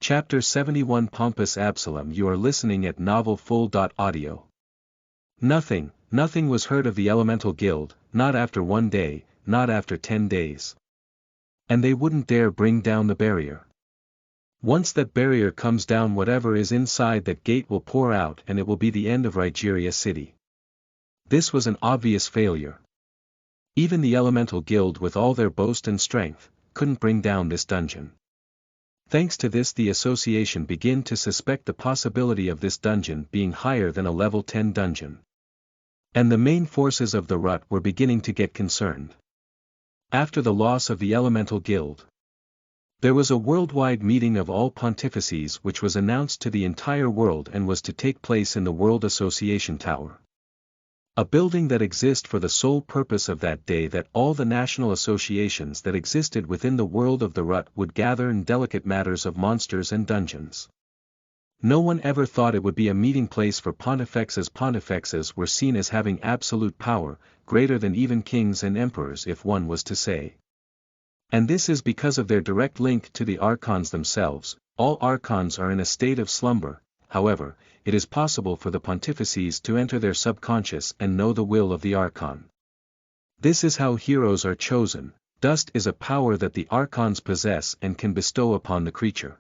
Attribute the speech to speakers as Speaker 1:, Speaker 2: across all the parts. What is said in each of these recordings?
Speaker 1: Chapter 71 Pompous Absalom. You are listening at novelfull.audio. Nothing was heard of the Elemental Guild, not after 1 day, not after 10 days. And they wouldn't dare bring down the barrier. Once that barrier comes down, whatever is inside that gate will pour out, and it will be the end of Nigeria City. This was an obvious failure. Even the Elemental Guild, with all their boast and strength, couldn't bring down this dungeon. Thanks to this, the association began to suspect the possibility of this dungeon being higher than a level 10 dungeon. And the main forces of the Rut were beginning to get concerned. After the loss of the Elemental Guild, there was a worldwide meeting of all pontifices which was announced to the entire world and was to take place in the World Association Tower. A building that exists for the sole purpose of that day that all the national associations that existed within the world of the Rut would gather in delicate matters of monsters and dungeons. No one ever thought it would be a meeting place for pontifexes. Pontifexes were seen as having absolute power, greater than even kings and emperors, if one was to say. And this is because of their direct link to the archons themselves. All archons are in a state of slumber. However, it is possible for the pontifices to enter their subconscious and know the will of the archon. This is how heroes are chosen. Dust is a power that the archons possess and can bestow upon the creature.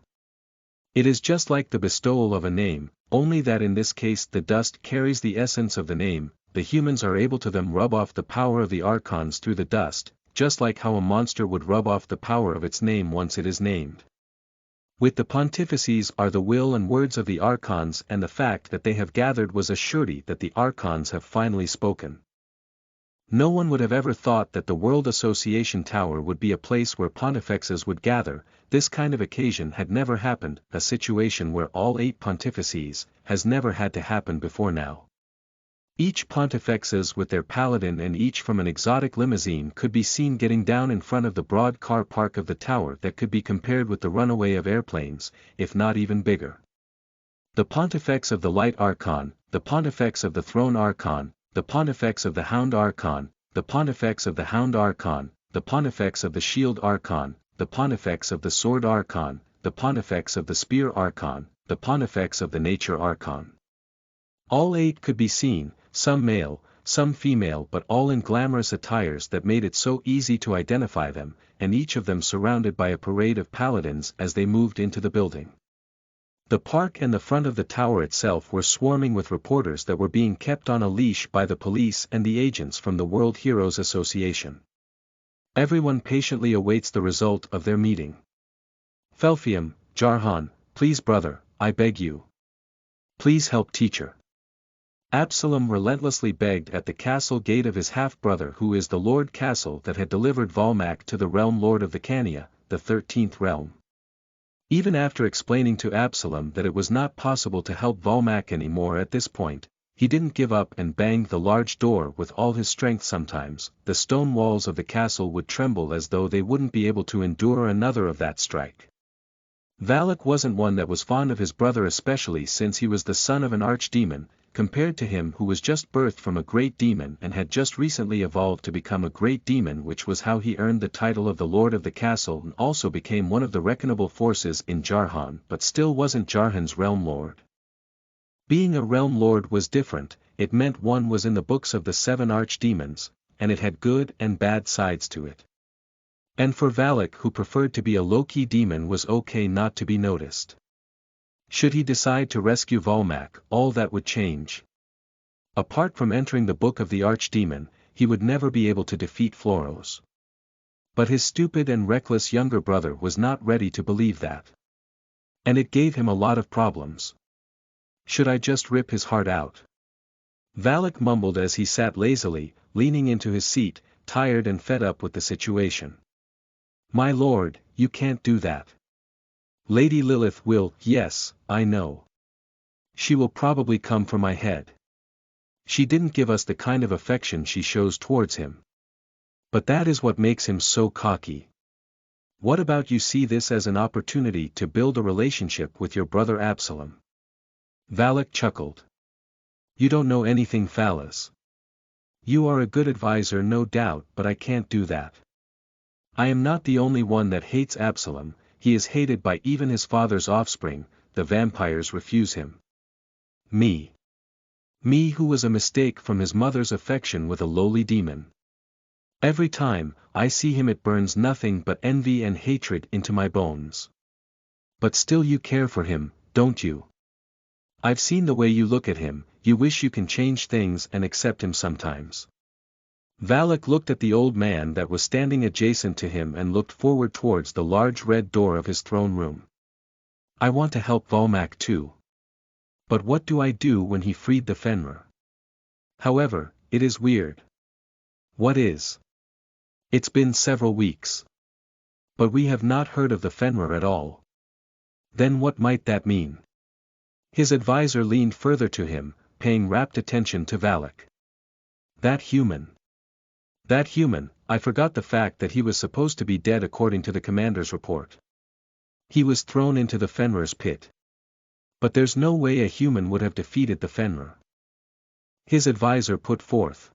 Speaker 1: It is just like the bestowal of a name, only that in this case the dust carries the essence of the name. The humans are able to rub off the power of the archons through the dust, just like how a monster would rub off the power of its name once it is named. With the pontifices are the will and words of the archons, and the fact that they have gathered was a surety that the archons have finally spoken. No one would have ever thought that the World Association Tower would be a place where pontifexes would gather. This kind of occasion had never happened. A situation where all 8 pontifices has never had to happen before now. Each pontifexes with their paladin and each from an exotic limousine could be seen getting down in front of the broad car park of the tower that could be compared with the runaway of airplanes, if not even bigger. The pontifex of the Light Archon, the pontifex of the Throne Archon, the pontifex of the Hound Archon, the pontifex of the Hound Archon, the pontifex of the Shield Archon, the pontifex of the Sword Archon, the pontifex of the Spear Archon, the pontifex of the Nature Archon. All 8 could be seen, some male, some female, but all in glamorous attires that made it so easy to identify them, and each of them surrounded by a parade of paladins as they moved into the building. The park and the front of the tower itself were swarming with reporters that were being kept on a leash by the police and the agents from the World Heroes Association. Everyone patiently awaits the result of their meeting. Felfium, Jarhan, please brother, I beg you. Please help teacher. Absalom relentlessly begged at the castle gate of his half-brother, who is the Lord Castle that had delivered Valmak to the realm lord of the Cania, the 13th realm. Even after explaining to Absalom that it was not possible to help Valmak anymore at this point, he didn't give up and banged the large door with all his strength. Sometimes, the stone walls of the castle would tremble as though they wouldn't be able to endure another of that strike. Valak wasn't one that was fond of his brother, especially since he was the son of an archdemon, compared to him who was just birthed from a great demon and had just recently evolved to become a great demon, which was how he earned the title of the Lord of the Castle and also became one of the reckonable forces in Jarhan, but still wasn't Jarhan's realm lord. Being a realm lord was different. It meant one was in the books of the 7 archdemons, and it had good and bad sides to it. And for Valak, who preferred to be a low-key demon, was okay not to be noticed. Should he decide to rescue Valmak, all that would change. Apart from entering the book of the archdemon, he would never be able to defeat Floros. But his stupid and reckless younger brother was not ready to believe that. And it gave him a lot of problems. Should I just rip his heart out? Valak mumbled as he sat lazily, leaning into his seat, tired and fed up with the situation. My lord, you can't do that. Lady Lilith will, yes, I know. She will probably come for my head. She didn't give us the kind of affection she shows towards him. But that is what makes him so cocky. What about you see this as an opportunity to build a relationship with your brother Absalom? Valak chuckled. You don't know anything, Phalas. You are a good advisor, no doubt, but I can't do that. I am not the only one that hates Absalom. he is hated by even his father's offspring, the vampires refuse him. Me. Me who was a mistake from his mother's affection with a lowly demon. Every time I see him it burns nothing but envy and hatred into my bones. But still you care for him, don't you? I've seen the way you look at him, you wish you can change things and accept him sometimes. Valak looked at the old man that was standing adjacent to him and looked forward towards the large red door of his throne room. I want to help Volmak too. But what do I do when he freed the Fenrir? However, it is weird. What is? It's been several weeks. But we have not heard of the Fenrir at all. Then what might that mean? His advisor leaned further to him, paying rapt attention to Valak. That human. That human, I forgot the fact that he was supposed to be dead according to the commander's report. He was thrown into the Fenrir's pit. But there's no way a human would have defeated the Fenrir. His advisor put forth.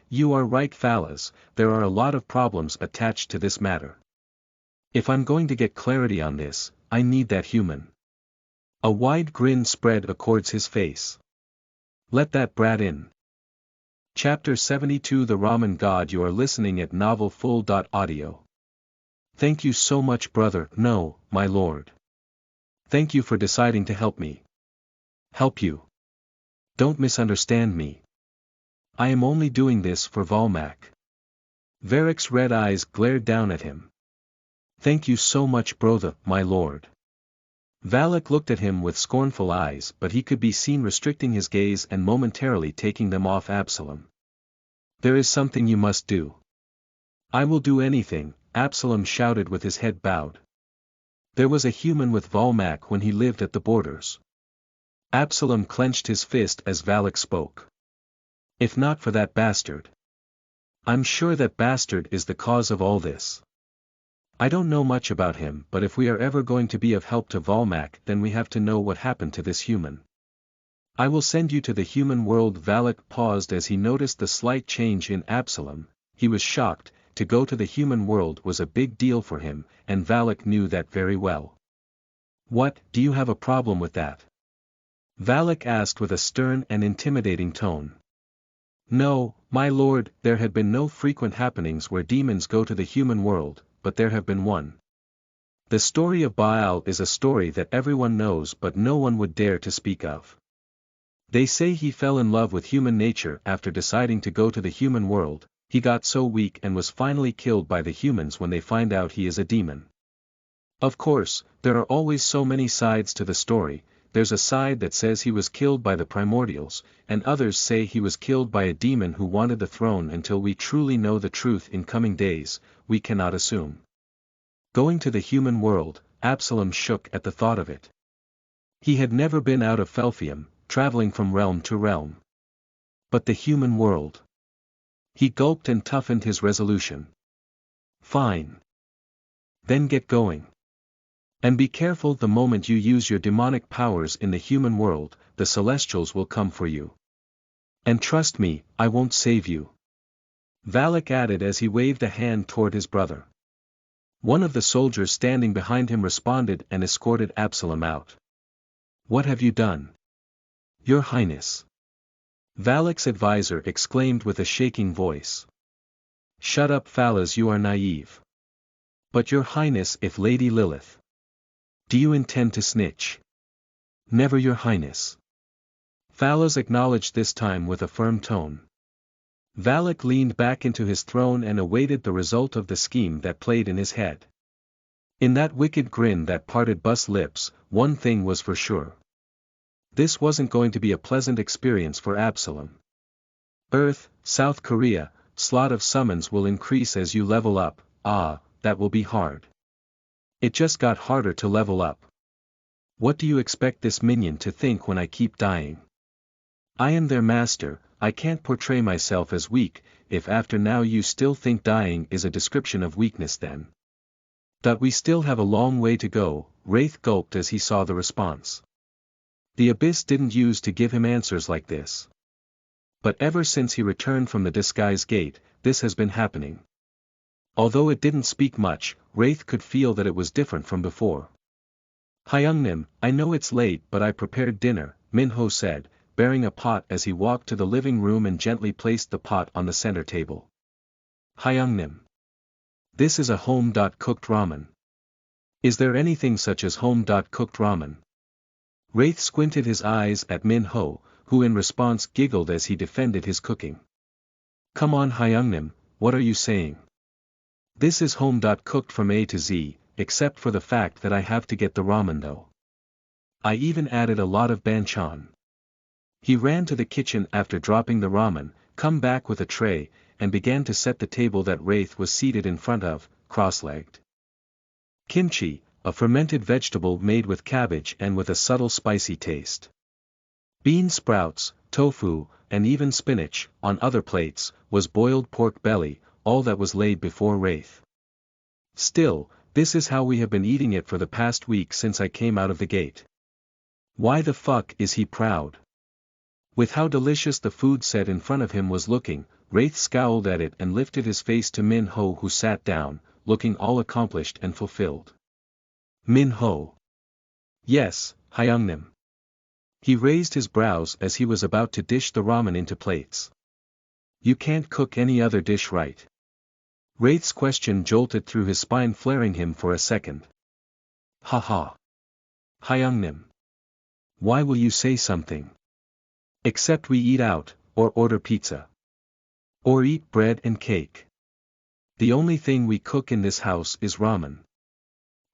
Speaker 1: You are right Phalas, there are a lot of problems attached to this matter. If I'm going to get clarity on this, I need that human. A wide grin spread across his face. Let that brat in. Chapter 72 The Ramen God. You are listening at novelfull.audio. Thank you so much brother. No, my lord. Thank you for deciding to help me. Help you. Don't misunderstand me. I am only doing this for Volmak. Varric's red eyes glared down at him. Thank you so much brother, my lord. Valak looked at him with scornful eyes but he could be seen restricting his gaze and momentarily taking them off Absalom. There is something you must do. I will do anything, Absalom shouted with his head bowed. There was a human with Volmak when he lived at the borders. Absalom clenched his fist as Valak spoke. If not for that bastard. I'm sure that bastard is the cause of all this. I don't know much about him but if we are ever going to be of help to Volmak then we have to know what happened to this human. I will send you to the human world. Valak paused as he noticed the slight change in Absalom. He was shocked. To go to the human world was a big deal for him, and Valak knew that very well. What, do you have a problem with that? Valak asked with a stern and intimidating tone. No, my lord, there had been no frequent happenings where demons go to the human world, but there have been one. The story of Baal is a story that everyone knows but no one would dare to speak of. They say he fell in love with human nature after deciding to go to the human world. He got so weak and was finally killed by the humans when they find out he is a demon. Of course, there are always so many sides to the story. There's a side that says he was killed by the primordials, and others say he was killed by a demon who wanted the throne. Until we truly know the truth in coming days, we cannot assume. Going to the human world, Absalom shook at the thought of it. He had never been out of Felfium, traveling from realm to realm. But the human world. He gulped and toughened his resolution. Fine. Then get going. And be careful the moment you use your demonic powers in the human world, the celestials will come for you. And trust me, I won't save you. Valak added as he waved a hand toward his brother. One of the soldiers standing behind him responded and escorted Absalom out. What have you done? Your Highness. Valak's advisor exclaimed with a shaking voice. Shut up Phalas, you are naive. But your Highness, if Lady Lilith. Do you intend to snitch? Never, your Highness. Phalas acknowledged this time with a firm tone. Valak leaned back into his throne and awaited the result of the scheme that played in his head. In that wicked grin that parted Bus' lips, one thing was for sure. This wasn't going to be a pleasant experience for Absalom. Earth, South Korea, slot of summons will increase as you level up. That will be hard. It just got harder to level up. What do you expect this minion to think when I keep dying? I am their master, I can't portray myself as weak. If after now you still think dying is a description of weakness then. We still have a long way to go, Wraith gulped as he saw the response. The Abyss didn't use to give him answers like this. But ever since he returned from the Disguise Gate, this has been happening. Although it didn't speak much, Wraith could feel that it was different from before. Hyungnim, I know it's late but I prepared dinner, Minho said, bearing a pot as he walked to the living room and gently placed the pot on the center table. Hyungnim. This is a home-cooked ramen. Is there anything such as home-cooked ramen? Wraith squinted his eyes at Minho, who in response giggled as he defended his cooking. Come on Hyungnim, what are you saying? This is home-cooked from A to Z, except for the fact that I have to get the ramen though. I even added a lot of banchan. He ran to the kitchen after dropping the ramen, come back with a tray, and began to set the table that Wraith was seated in front of, cross-legged. Kimchi, a fermented vegetable made with cabbage and with a subtle spicy taste. Bean sprouts, tofu, and even spinach, on other plates, was boiled pork belly, all that was laid before Wraith. Still, this is how we have been eating it for the past week since I came out of the gate. Why the fuck is he proud? With how delicious the food set in front of him was looking, Wraith scowled at it and lifted his face to Minho who sat down, looking all accomplished and fulfilled. Minho. Yes, Hyungnim. He raised his brows as he was about to dish the ramen into plates. You can't cook any other dish right. Wraith's question jolted through his spine, flaring him for a second. Ha ha. Hyungnim. Why will you say something? Except we eat out, or order pizza. Or eat bread and cake. The only thing we cook in this house is ramen.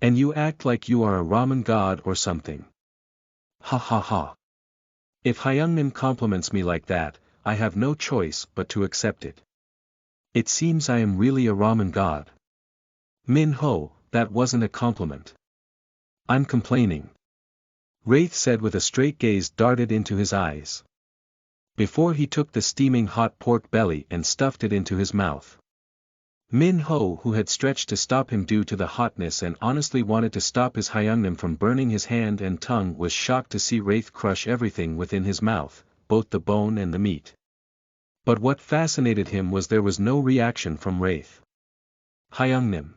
Speaker 1: And you act like you are a ramen god or something. Ha ha ha. If Hyungnim compliments me like that, I have no choice but to accept it. It seems I am really a ramen god. Minho, that wasn't a compliment. I'm complaining. Wraith said with a straight gaze darted into his eyes. Before he took the steaming hot pork belly and stuffed it into his mouth. Minho, who had stretched to stop him due to the hotness and honestly wanted to stop his Hyungnim from burning his hand and tongue, was shocked to see Wraith crush everything within his mouth, both the bone and the meat. But what fascinated him was there was no reaction from Wraith. Hyungnim.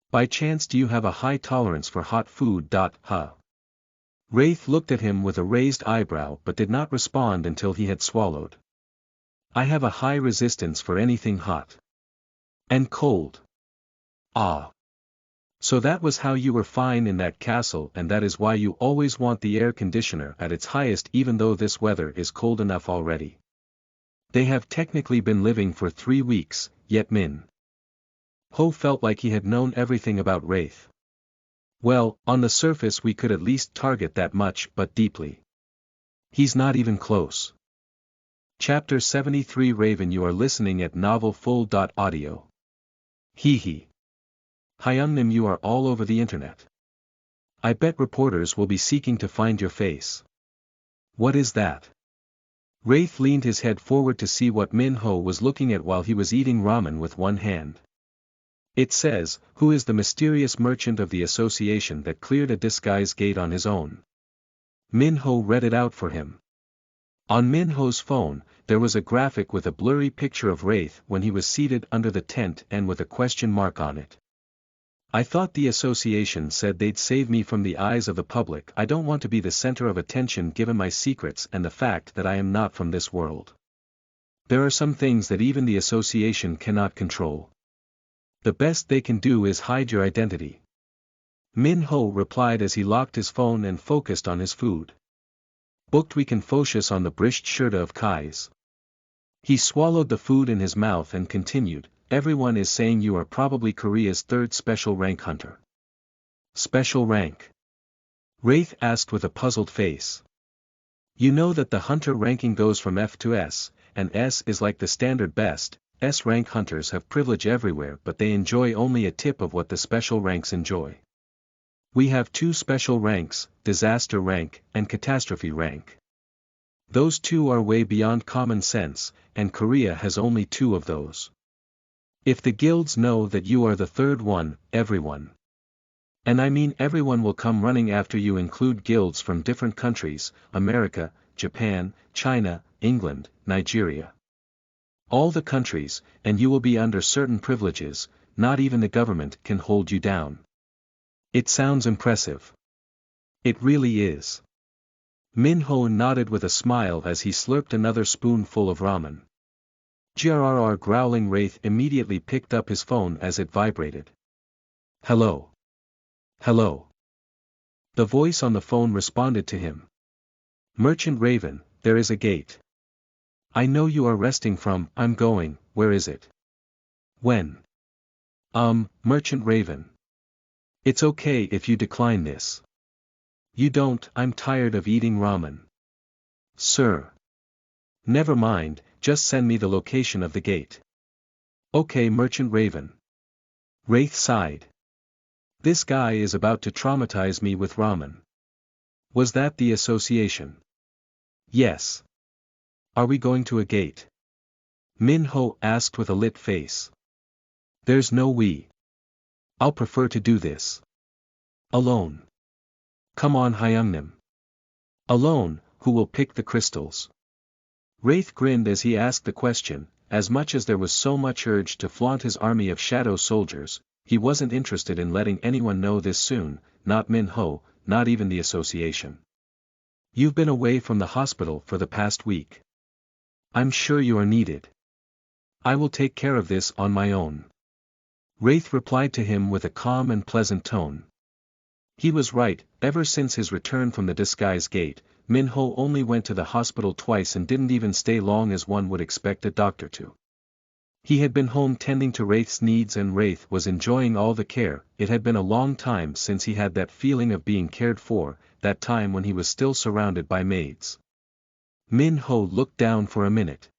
Speaker 1: By chance do you have a high tolerance for hot food? Huh? Wraith looked at him with a raised eyebrow but did not respond until he had swallowed. I have a high resistance for anything hot. And cold. Ah. So that was how you were fine in that castle, and that is why you always want the air conditioner at its highest even though this weather is cold enough already. They have technically been living for 3 weeks, yet Min Ho felt like he had known everything about Wraith. Well, on the surface we could at least target that much, but deeply. He's not even close. Chapter 73 Raven. You are listening at novelfull.audio. Hee hee. Hyungnim, you are all over the internet. I bet reporters will be seeking to find your face. What is that? Wraith leaned his head forward to see what Minho was looking at while he was eating ramen with one hand. It says, who is the mysterious merchant of the association that cleared a disguise gate on his own? Minho read it out for him. On Minho's phone, there was a graphic with a blurry picture of Wraith when he was seated under the tent and with a question mark on it. I thought the association said they'd save me from the eyes of the public. I don't want to be the center of attention given my secrets and the fact that I am not from this world. There are some things that even the association cannot control. The best they can do is hide your identity. Minho replied as he locked his phone and focused on his food. Booked we can focus on the brished shirta of Kai's. He swallowed the food in his mouth and continued, everyone is saying you are probably Korea's 3rd special rank hunter. Special rank? Wraith asked with a puzzled face. You know that the hunter ranking goes from F to S, and S is like the standard best. S rank hunters have privilege everywhere but they enjoy only a tip of what the special ranks enjoy. We have 2 special ranks, disaster rank and catastrophe rank. Those 2 are way beyond common sense, and Korea has only 2 of those. If the guilds know that you are the 3rd one, everyone. And I mean everyone will come running after you, include guilds from different countries, America, Japan, China, England, Nigeria. All the countries, and you will be under certain privileges, not even the government can hold you down. It sounds impressive. It really is. Min-ho nodded with a smile as he slurped another spoonful of ramen. Grrr growling. Wraith immediately picked up his phone as it vibrated. Hello. Hello. The voice on the phone responded to him. Merchant Raven, there is a gate. I know you are resting from. I'm going. Where is it? When? Merchant Raven. It's okay if you decline this. You don't. I'm tired of eating ramen. Sir. Never mind, just send me the location of the gate. Okay, Merchant Raven. Wraith sighed. This guy is about to traumatize me with ramen. Was that the association? Yes. Are we going to a gate? Min-ho asked with a lit face. There's no we. I'll prefer to do this alone. Come on, Hyungnim. Alone, who will pick the crystals? Wraith grinned as he asked the question. As much as there was so much urge to flaunt his army of shadow soldiers, he wasn't interested in letting anyone know this soon, not Min-ho, not even the association. You've been away from the hospital for the past week. I'm sure you are needed. I will take care of this on my own. Wraith replied to him with a calm and pleasant tone. He was right. Ever since his return from the disguise gate, Min-ho only went to the hospital twice and didn't even stay long as one would expect a doctor to. He had been home tending to Wraith's needs and Wraith was enjoying all the care. It had been a long time since he had that feeling of being cared for, that time when he was still surrounded by maids. Min-ho looked down for a minute.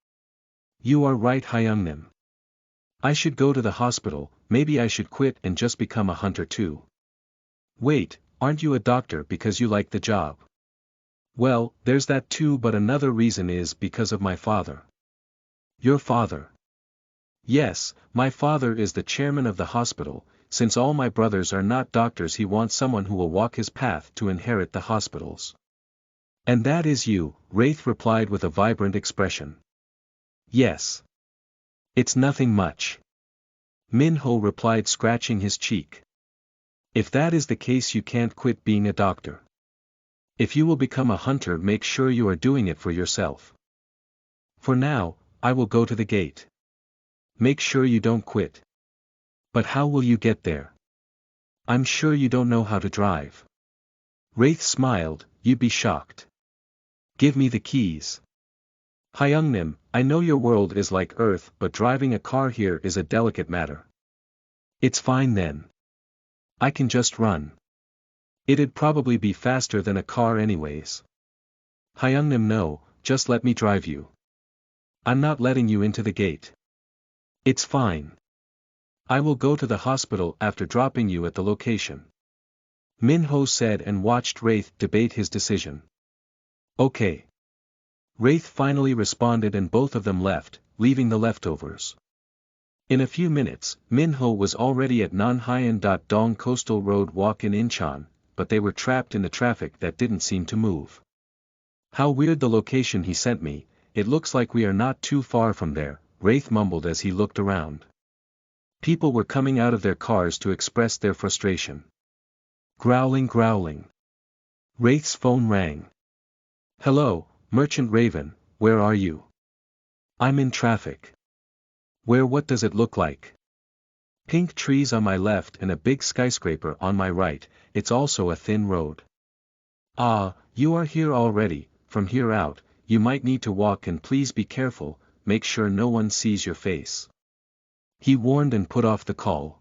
Speaker 1: You are right, Hyungnim. I should go to the hospital. Maybe I should quit and just become a hunter too. Wait, aren't you a doctor because you like the job? Well, there's that too, but another reason is because of my father. Your father? Yes, my father is the chairman of the hospital. Since all my brothers are not doctors, he wants someone who will walk his path to inherit the hospitals. And that is you, Wraith replied with a vibrant expression. Yes. It's nothing much. Min-ho replied, scratching his cheek. If that is the case, you can't quit being a doctor. If you will become a hunter, make sure you are doing it for yourself. For now, I will go to the gate. Make sure you don't quit. But how will you get there? I'm sure you don't know how to drive. Wraith smiled. You'd be shocked. Give me the keys. Hyungnim, I know your world is like Earth, but driving a car here is a delicate matter. It's fine then. I can just run. It'd probably be faster than a car anyways. Hyungnim, no, just let me drive you. I'm not letting you into the gate. It's fine. I will go to the hospital after dropping you at the location. Min-ho said and watched Wraith debate his decision. Okay. Wraith finally responded and both of them left, leaving the leftovers. In a few minutes, Min-ho was already at Nanhyeon-dong Coastal Road Walk in Incheon, but they were trapped in the traffic that didn't seem to move. How weird the location he sent me. It looks like we are not too far from there, Wraith mumbled as he looked around. People were coming out of their cars to express their frustration. Growling. Wraith's phone rang. Hello, Merchant Raven, where are you? I'm in traffic. Where? What does it look like? Pink trees on my left and a big skyscraper on my right. It's also a thin road. Ah, you are here already. From here out, you might need to walk, and please be careful, make sure no one sees your face. He warned and put off the call.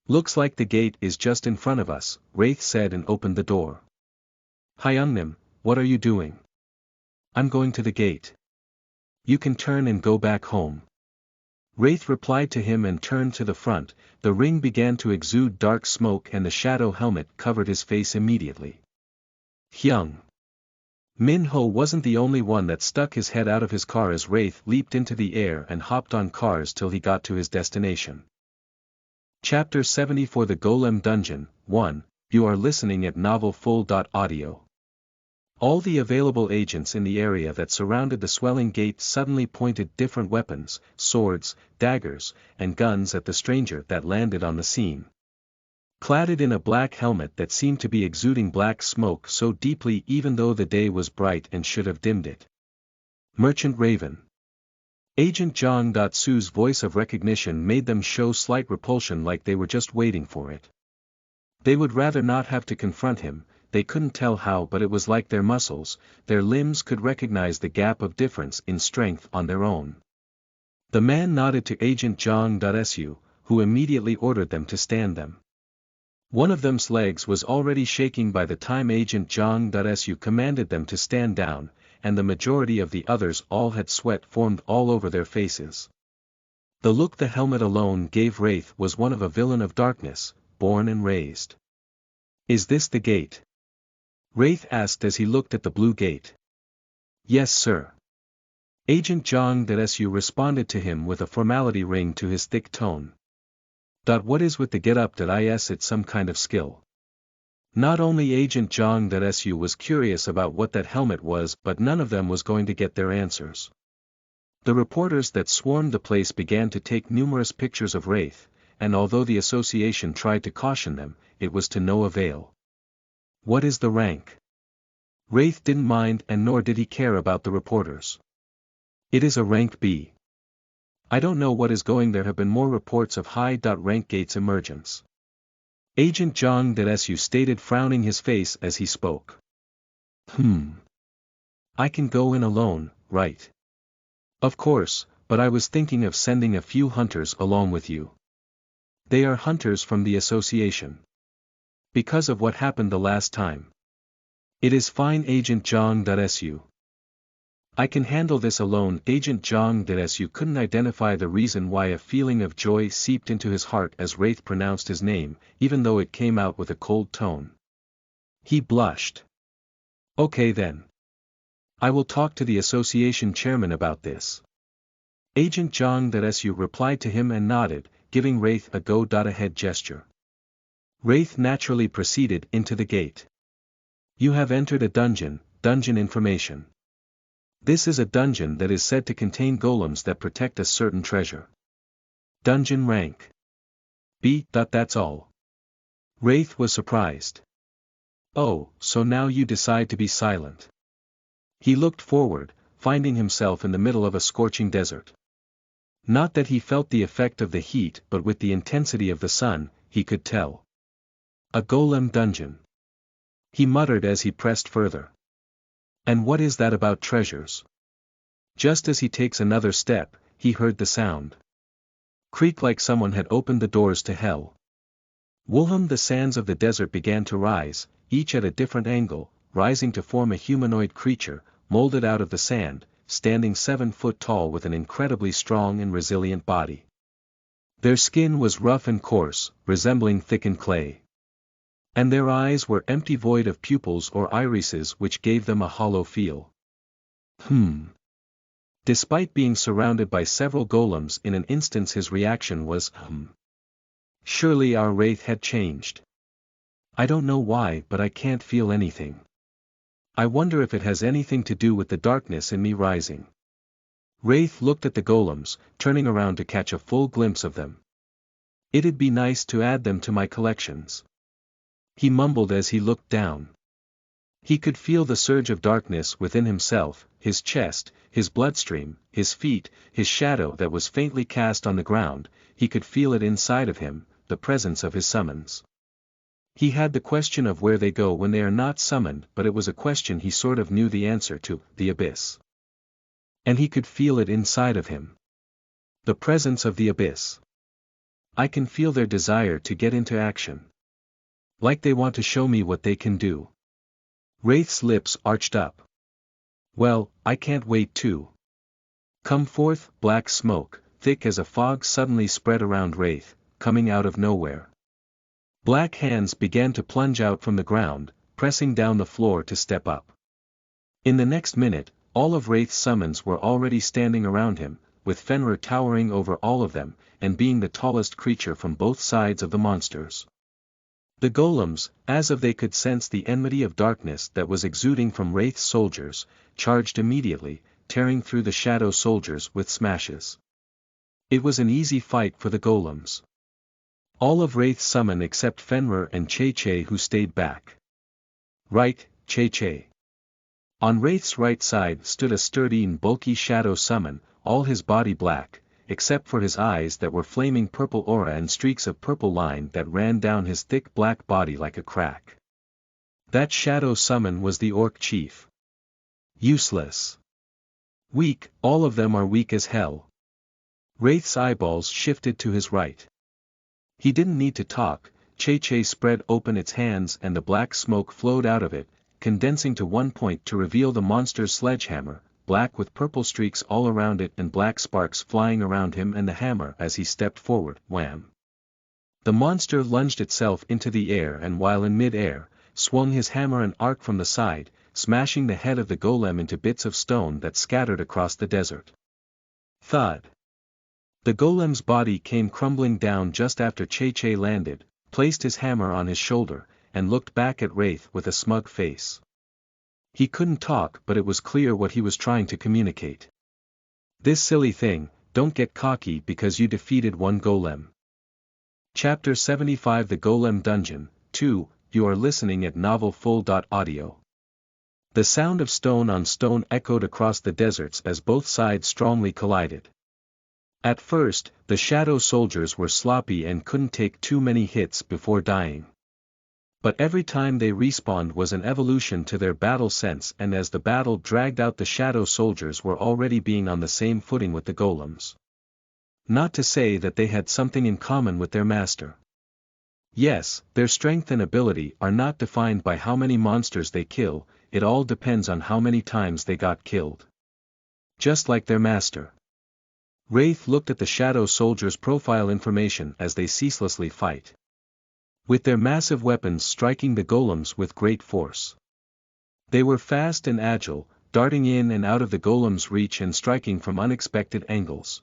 Speaker 1: Looks like the gate is just in front of us, Wraith said and opened the door. Hyungnim, what are you doing? I'm going to the gate. You can turn and go back home. Wraith replied to him and turned to the front. The ring began to exude dark smoke and the shadow helmet covered his face immediately. Hyung. Min-ho wasn't the only one that stuck his head out of his car as Wraith leaped into the air and hopped on cars till he got to his destination. Chapter 70 For the Golem Dungeon, 1, you are listening at novelfull.audio. All the available agents in the area that surrounded the swelling gate suddenly pointed different weapons, swords, daggers, and guns at the stranger that landed on the scene. Cladded in a black helmet that seemed to be exuding black smoke so deeply even though the day was bright and should have dimmed it. Merchant Raven. Agent Zhang Datsu's voice of recognition made them show slight repulsion, like they were just waiting for it. They would rather not have to confront him. They couldn't tell how, but it was like their muscles, their limbs could recognize the gap of difference in strength on their own. The man nodded to Agent Zhang.Su, who immediately ordered them to stand them. One of them's legs was already shaking by the time Agent Zhang.Su commanded them to stand down, and the majority of the others all had sweat formed all over their faces. The look the helmet alone gave Wraith was one of a villain of darkness, born and raised. "Is this the gate?" Wraith asked as he looked at the blue gate. "Yes, sir." Agent Zhang.Su responded to him with a formality ring to his thick tone. What is with the get-up? It's some kind of skill. Not only Agent Zhang.Su was curious about what that helmet was, but none of them was going to get their answers. The reporters that swarmed the place began to take numerous pictures of Wraith, and although the association tried to caution them, it was to no avail. "What is the rank?" Wraith didn't mind, and nor did he care about the reporters. "It is a rank B. I don't know what is going. There have been more reports of high-rank gates emergence." Agent Zhang.Su stated, frowning his face as he spoke. I can go in alone, right?" "Of course, but I was thinking of sending a few hunters along with you." "They are hunters from the association. Because of what happened the last time." "It is fine, Agent Zhang.Su. I can handle this alone." Agent Zhang.Su couldn't identify the reason why a feeling of joy seeped into his heart as Wraith pronounced his name, even though it came out with a cold tone. He blushed. "Okay then. I will talk to the association chairman about this." Agent Zhang.Su replied to him and nodded, giving Wraith a go-ahead gesture. Wraith naturally proceeded into the gate. "You have entered a dungeon, dungeon information. This is a dungeon that is said to contain golems that protect a certain treasure. Dungeon rank B. That's all." Wraith was surprised. "Oh, so now you decide to be silent." He looked forward, finding himself in the middle of a scorching desert. Not that he felt the effect of the heat, but with the intensity of the sun, he could tell. "A golem dungeon," he muttered as he pressed further. "And what is that about treasures?" Just as he takes another step, he heard the sound. Creak, like someone had opened the doors to hell. Wulham, the sands of the desert began to rise, each at a different angle, rising to form a humanoid creature, molded out of the sand, standing 7 foot tall with an incredibly strong and resilient body. Their skin was rough and coarse, resembling thickened clay. And their eyes were empty, void of pupils or irises, which gave them a hollow feel. Despite being surrounded by several golems in an instant, his reaction was Surely our Wraith had changed. "I don't know why, but I can't feel anything. I wonder if it has anything to do with the darkness in me rising." Wraith looked at the golems, turning around to catch a full glimpse of them. "It'd be nice to add them to my collections," he mumbled as he looked down. He could feel the surge of darkness within himself, his chest, his bloodstream, his feet, his shadow that was faintly cast on the ground. He could feel it inside of him, the presence of his summons. He had the question of where they go when they are not summoned, but it was a question he sort of knew the answer to, the abyss. And he could feel it inside of him. The presence of the abyss. "I can feel their desire to get into action. Like they want to show me what they can do." Wraith's lips arched up. "Well, I can't wait too." "Come forth." Black smoke, thick as a fog, suddenly spread around Wraith, coming out of nowhere. Black hands began to plunge out from the ground, pressing down the floor to step up. In the next minute, all of Wraith's summons were already standing around him, with Fenrir towering over all of them, and being the tallest creature from both sides of the monsters. The golems, as if they could sense the enmity of darkness that was exuding from Wraith's soldiers, charged immediately, tearing through the shadow soldiers with smashes. It was an easy fight for the golems. All of Wraith's summon except Fenrir and Che who stayed back. Right, Che. On Wraith's right side stood a sturdy and bulky shadow summon, all his body black, except for his eyes that were flaming purple aura and streaks of purple line that ran down his thick black body like a crack. That shadow summon was the Orc chief. Useless. Weak, all of them are weak as hell. Wraith's eyeballs shifted to his right. He didn't need to talk, Che spread open its hands and the black smoke flowed out of it, condensing to one point to reveal the monster's sledgehammer, black with purple streaks all around it and black sparks flying around him and the hammer as he stepped forward, wham. The monster lunged itself into the air and while in mid-air, swung his hammer and arc from the side, smashing the head of the golem into bits of stone that scattered across the desert. Thud. The golem's body came crumbling down just after Che landed, placed his hammer on his shoulder, and looked back at Wraith with a smug face. He couldn't talk but it was clear what he was trying to communicate. This silly thing, don't get cocky because you defeated one golem. Chapter 75 The Golem Dungeon, 2, you are listening at novelfull.audio. The sound of stone on stone echoed across the deserts as both sides strongly collided. At first, the shadow soldiers were sloppy and couldn't take too many hits before dying. But every time they respawned was an evolution to their battle sense and as the battle dragged out the shadow soldiers were already being on the same footing with the golems. Not to say that they had something in common with their master. Yes, their strength and ability are not defined by how many monsters they kill, it all depends on how many times they got killed. Just like their master. Wraith looked at the shadow soldiers' profile information as they ceaselessly fight. With their massive weapons striking the golems with great force. They were fast and agile, darting in and out of the golem's reach and striking from unexpected angles.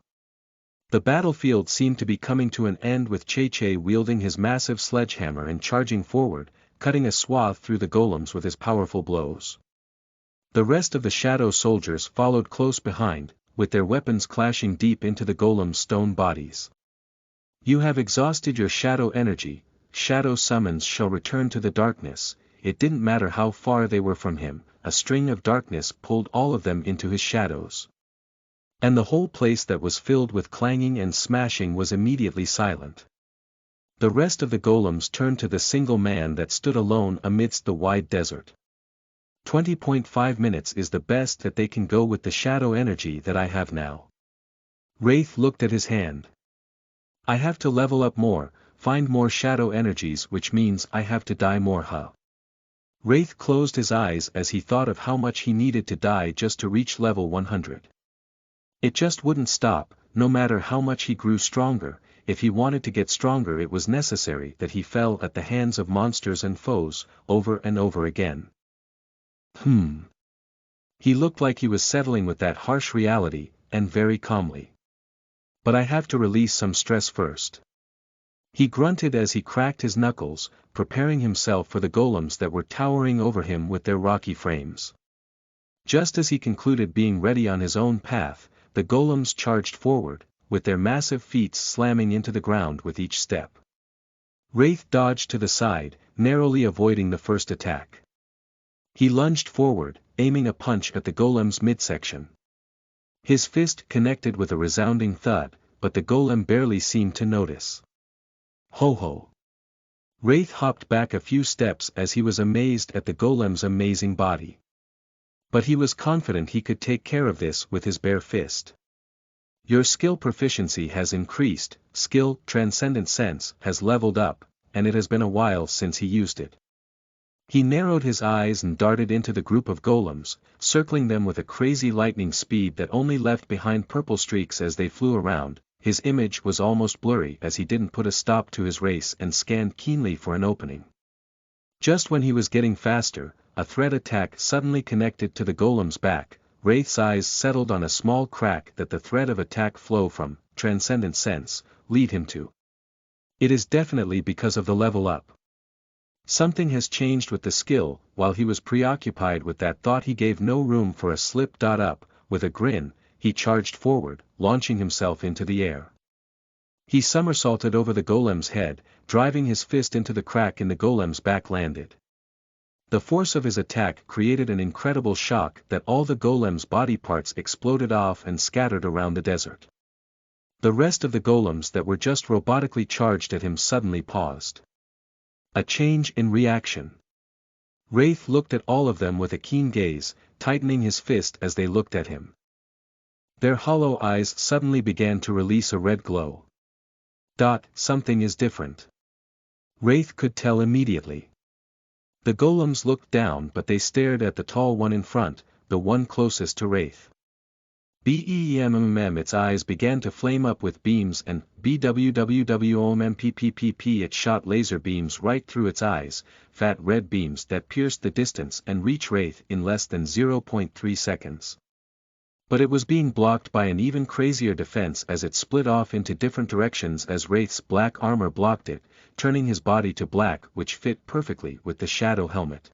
Speaker 1: The battlefield seemed to be coming to an end with Che wielding his massive sledgehammer and charging forward, cutting a swath through the golems with his powerful blows. The rest of the shadow soldiers followed close behind, with their weapons clashing deep into the golem's stone bodies. You have exhausted your shadow energy. Shadow summons shall return to the darkness. It didn't matter how far they were from him, a string of darkness pulled all of them into his shadows. And the whole place that was filled with clanging and smashing was immediately silent. The rest of the golems turned to the single man that stood alone amidst the wide desert. 20.5 minutes is the best that they can go with the shadow energy that I have now. Wraith looked at his hand. I have to level up more, find more shadow energies which means I have to die more huh. Wraith closed his eyes as he thought of how much he needed to die just to reach level 100. It just wouldn't stop, no matter how much he grew stronger, if he wanted to get stronger it was necessary that he fell at the hands of monsters and foes, over and over again. He looked like he was settling with that harsh reality, and very calmly. But I have to release some stress first. He grunted as he cracked his knuckles, preparing himself for the golems that were towering over him with their rocky frames. Just as he concluded being ready on his own path, the golems charged forward, with their massive feet slamming into the ground with each step. Wraith dodged to the side, narrowly avoiding the first attack. He lunged forward, aiming a punch at the golem's midsection. His fist connected with a resounding thud, but the golem barely seemed to notice. Ho! Wraith hopped back a few steps as he was amazed at the golem's amazing body. But he was confident he could take care of this with his bare fist. Your skill proficiency has increased, skill, transcendent sense, has leveled up, and it has been a while since he used it. He narrowed his eyes and darted into the group of golems, circling them with a crazy lightning speed that only left behind purple streaks as they flew around. His image was almost blurry as he didn't put a stop to his race and scanned keenly for an opening. Just when he was getting faster, a threat attack suddenly connected to the golem's back. Wraith's eyes settled on a small crack that the thread of attack flow from, transcendent sense, lead him to. It is definitely because of the level up. Something has changed with the skill. While he was preoccupied with that thought, he gave no room for a slip. Up, with a grin, he charged forward, launching himself into the air. He somersaulted over the golem's head, driving his fist into the crack in the golem's back. Landed. The force of his attack created an incredible shock that all the golem's body parts exploded off and scattered around the desert. The rest of the golems that were just robotically charged at him suddenly paused. A change in reaction. Wraith looked at all of them with a keen gaze, tightening his fist as they looked at him. Their hollow eyes suddenly began to release a red glow. Something is different. Wraith could tell immediately. The golems looked down, but they stared at the tall one in front, the one closest to Wraith. Its eyes began to flame up with beams, and it shot laser beams right through its eyes, fat red beams that pierced the distance and reached Wraith in less than 0.3 seconds. But it was being blocked by an even crazier defense as it split off into different directions as Wraith's black armor blocked it, turning his body to black, which fit perfectly with the shadow helmet.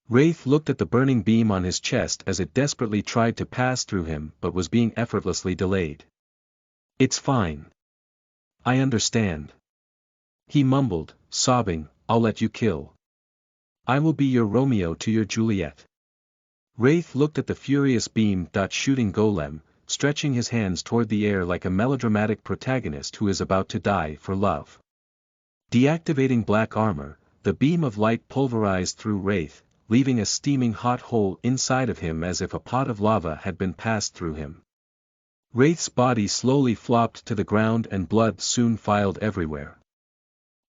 Speaker 1: Wraith looked at the burning beam on his chest as it desperately tried to pass through him but was being effortlessly delayed. "It's fine. I understand." He mumbled, sobbing, "I'll let you kill. I will be your Romeo to your Juliet." Wraith looked at the furious beam shooting golem, stretching his hands toward the air like a melodramatic protagonist who is about to die for love. Deactivating black armor, the beam of light pulverized through Wraith, leaving a steaming hot hole inside of him as if a pot of lava had been passed through him. Wraith's body slowly flopped to the ground and blood soon filed everywhere.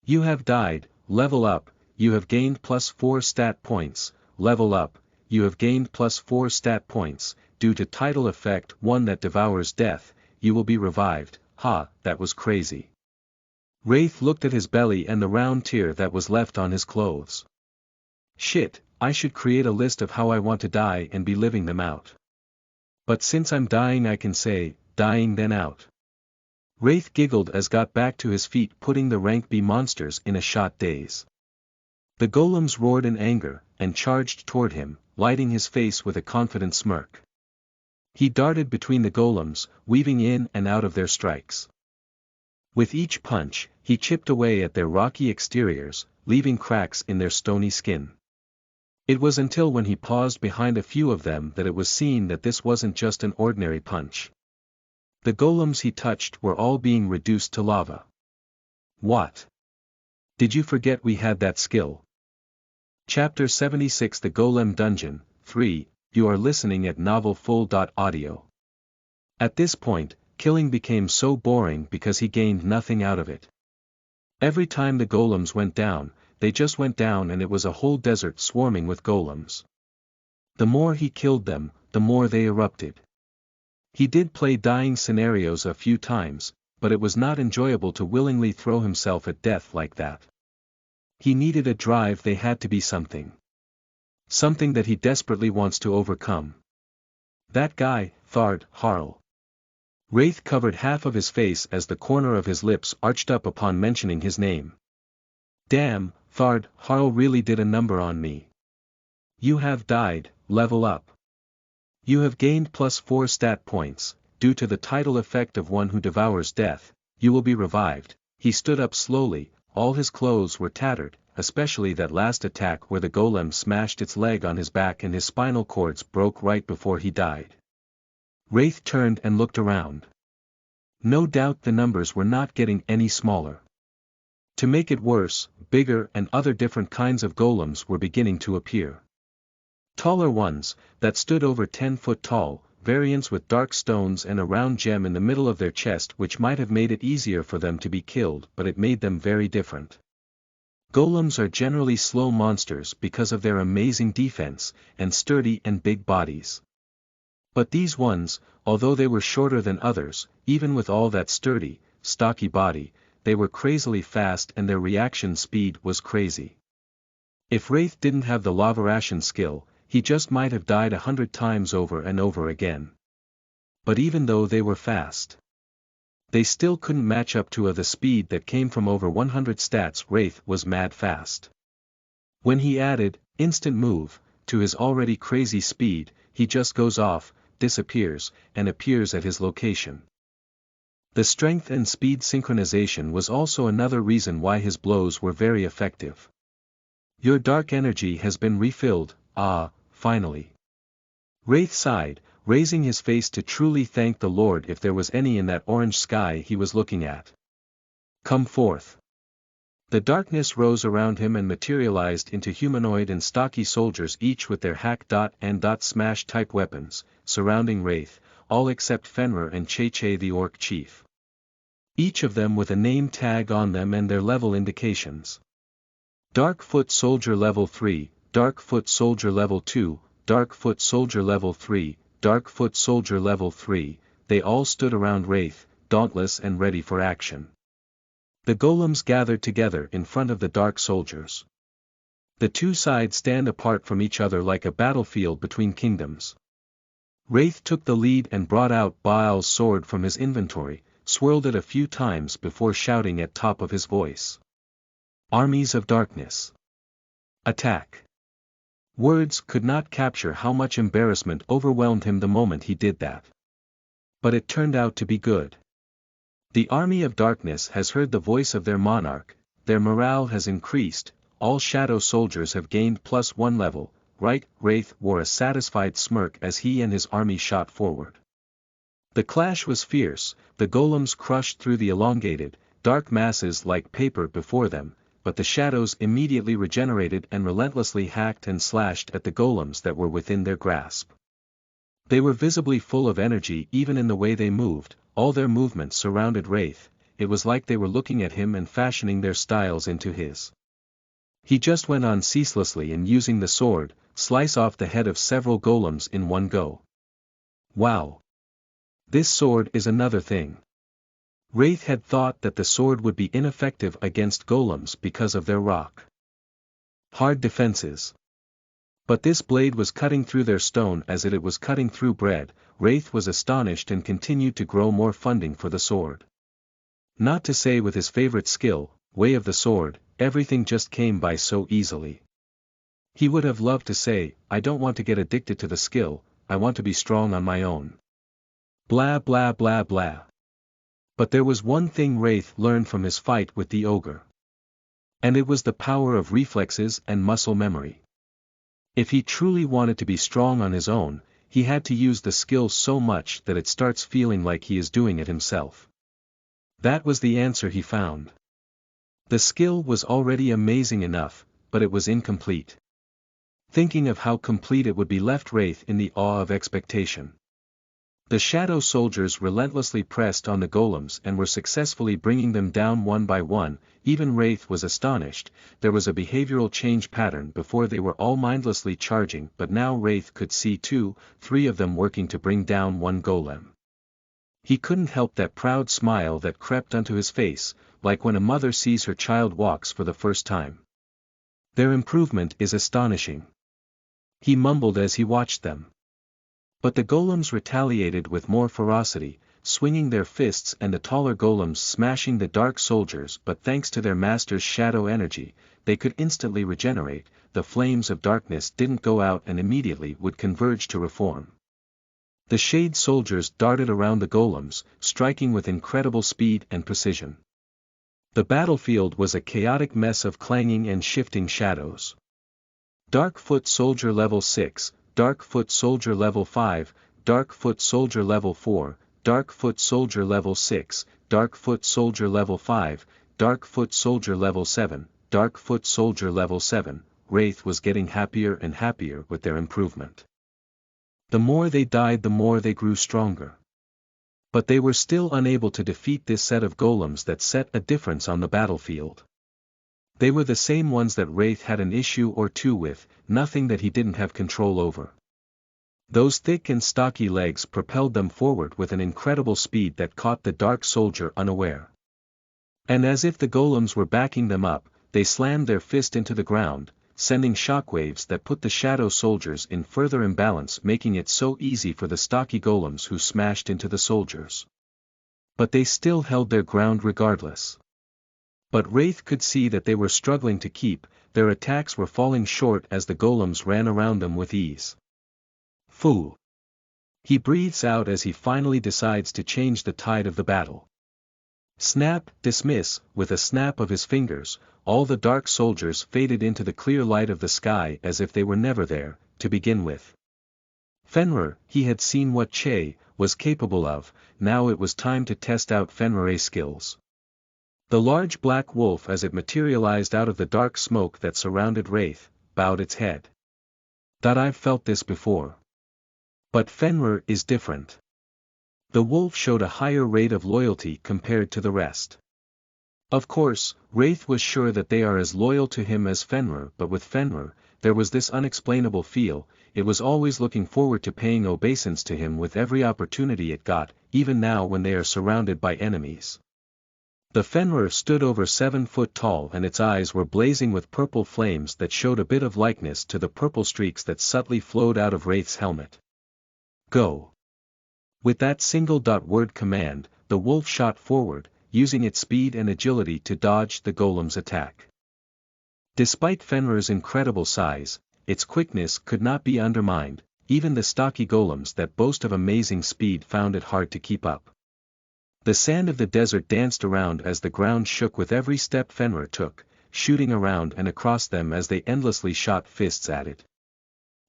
Speaker 1: "You have died, level up, you have gained +4 stat points, level up, you have gained +4 stat points, due to title effect 1 that devours death, you will be revived." That was crazy. Wraith looked at his belly and the round tear that was left on his clothes. "Shit, I should create a list of how I want to die and be living them out. But since I'm dying I can say, dying then out." Wraith giggled as got back to his feet, putting the rank B monsters in a shot daze. The golems roared in anger, and charged toward him, lighting his face with a confident smirk. He darted between the golems, weaving in and out of their strikes. With each punch, he chipped away at their rocky exteriors, leaving cracks in their stony skin. It was until when he paused behind a few of them that it was seen that this wasn't just an ordinary punch. The golems he touched were all being reduced to lava. "What? Did you forget we had that skill?" Chapter 76 The Golem Dungeon, 3, you are listening at novelfull.audio. At this point, killing became so boring because he gained nothing out of it. Every time the golems went down, they just went down and it was a whole desert swarming with golems. The more he killed them, the more they erupted. He did play dying scenarios a few times, but it was not enjoyable to willingly throw himself at death like that. He needed a drive. They had to be something. Something that he desperately wants to overcome. That guy, Thard Harl. Wraith covered half of his face as the corner of his lips arched up upon mentioning his name. "Damn, Thard Harl really did a number on me. You have died, level up. You have gained +4 stat points, due to the title effect of one who devours death, you will be revived." He stood up slowly, all his clothes were tattered, especially that last attack where the golem smashed its leg on his back and his spinal cords broke right before he died. Wraith turned and looked around. No doubt the numbers were not getting any smaller. To make it worse, bigger and other different kinds of golems were beginning to appear. Taller ones, that stood over 10 foot tall, variants with dark stones and a round gem in the middle of their chest which might have made it easier for them to be killed, but it made them very different. Golems are generally slow monsters because of their amazing defense, and sturdy and big bodies. But these ones, although they were shorter than others, even with all that sturdy, stocky body, they were crazily fast and their reaction speed was crazy. If Wraith didn't have the lava ration skill, he just might have died 100 times over and over again. But even though they were fast, they still couldn't match up to the speed that came from over 100 stats. Wraith was mad fast. When he added, instant move, to his already crazy speed, he just goes off, disappears, and appears at his location. The strength and speed synchronization was also another reason why his blows were very effective. Your dark energy has been refilled, finally. Wraith sighed, raising his face to truly thank the Lord if there was any in that orange sky he was looking at. Come forth. The darkness rose around him and materialized into humanoid and stocky soldiers, each with their hack-and-smash type weapons, surrounding Wraith, all except Fenrir and Che the Orc Chief. Each of them with a name tag on them and their level indications. Dark Foot Soldier Level 3, Dark Foot Soldier Level 2, Dark Foot Soldier Level 3, Dark Foot Soldier Level 3, they all stood around Wraith, dauntless and ready for action. The golems gathered together in front of the Dark Soldiers. The two sides stand apart from each other like a battlefield between kingdoms. Wraith took the lead and brought out Baal's sword from his inventory, swirled it a few times before shouting at top of his voice. Armies of Darkness. Attack. Words could not capture how much embarrassment overwhelmed him the moment he did that. But it turned out to be good. The army of darkness has heard the voice of their monarch, their morale has increased, all shadow soldiers have gained +1 level, right? Wraith wore a satisfied smirk as he and his army shot forward. The clash was fierce, the golems crushed through the elongated, dark masses like paper before them, but the shadows immediately regenerated and relentlessly hacked and slashed at the golems that were within their grasp. They were visibly full of energy even in the way they moved, all their movements surrounded Wraith, it was like they were looking at him and fashioning their styles into his. He just went on ceaselessly and using the sword, slice off the head of several golems in one go. Wow! This sword is another thing. Wraith had thought that the sword would be ineffective against golems because of their rock hard defenses. But this blade was cutting through their stone as it was cutting through bread. Wraith was astonished and continued to grow more funding for the sword. Not to say with his favorite skill, way of the sword, everything just came by so easily. He would have loved to say, I don't want to get addicted to the skill, I want to be strong on my own. Blah blah blah blah. But there was one thing Wraith learned from his fight with the ogre. And it was the power of reflexes and muscle memory. If he truly wanted to be strong on his own, he had to use the skill so much that it starts feeling like he is doing it himself. That was the answer he found. The skill was already amazing enough, but it was incomplete. Thinking of how complete it would be left Wraith in the awe of expectation. The shadow soldiers relentlessly pressed on the golems and were successfully bringing them down one by one. Even Wraith was astonished, there was a behavioral change pattern before they were all mindlessly charging, but now Wraith could see 2, 3 of them working to bring down one golem. He couldn't help that proud smile that crept onto his face, like when a mother sees her child walks for the first time. Their improvement is astonishing. He mumbled as he watched them. But the golems retaliated with more ferocity, swinging their fists and the taller golems smashing the dark soldiers, but thanks to their master's shadow energy, they could instantly regenerate, the flames of darkness didn't go out and immediately would converge to reform. The shade soldiers darted around the golems, striking with incredible speed and precision. The battlefield was a chaotic mess of clanging and shifting shadows. Dark Foot Soldier Level 6, Dark Foot Soldier Level 5, Dark Foot Soldier Level 4, Dark Foot Soldier Level 6, Dark Foot Soldier Level 5, Dark Foot Soldier Level 7, Dark Foot Soldier Level 7, Wraith was getting happier and happier with their improvement. The more they died the more they grew stronger. But they were still unable to defeat this set of golems that set a difference on the battlefield. They were the same ones that Wraith had an issue or two with, nothing that he didn't have control over. Those thick and stocky legs propelled them forward with an incredible speed that caught the dark soldier unaware. And as if the golems were backing them up, they slammed their fist into the ground, sending shockwaves that put the shadow soldiers in further imbalance, making it so easy for the stocky golems who smashed into the soldiers. But they still held their ground regardless. But Wraith could see that they were struggling to keep, their attacks were falling short as the golems ran around them with ease. Fool! He breathes out as he finally decides to change the tide of the battle. Snap, dismiss, with a snap of his fingers, all the dark soldiers faded into the clear light of the sky as if they were never there, to begin with. Fenrir, he had seen what Che was capable of, now it was time to test out Fenrir's skills. The large black wolf as it materialized out of the dark smoke that surrounded Wraith, bowed its head. That I've felt this before. But Fenrir is different. The wolf showed a higher rate of loyalty compared to the rest. Of course, Wraith was sure that they are as loyal to him as Fenrir, but with Fenrir, there was this unexplainable feel, it was always looking forward to paying obeisance to him with every opportunity it got, even now when they are surrounded by enemies. The Fenrir stood over 7 foot tall and its eyes were blazing with purple flames that showed a bit of likeness to the purple streaks that subtly flowed out of Wraith's helmet. Go! With that single word command, the wolf shot forward, using its speed and agility to dodge the golem's attack. Despite Fenrir's incredible size, its quickness could not be undermined, even the stocky golems that boast of amazing speed found it hard to keep up. The sand of the desert danced around as the ground shook with every step Fenrir took, shooting around and across them as they endlessly shot fists at it.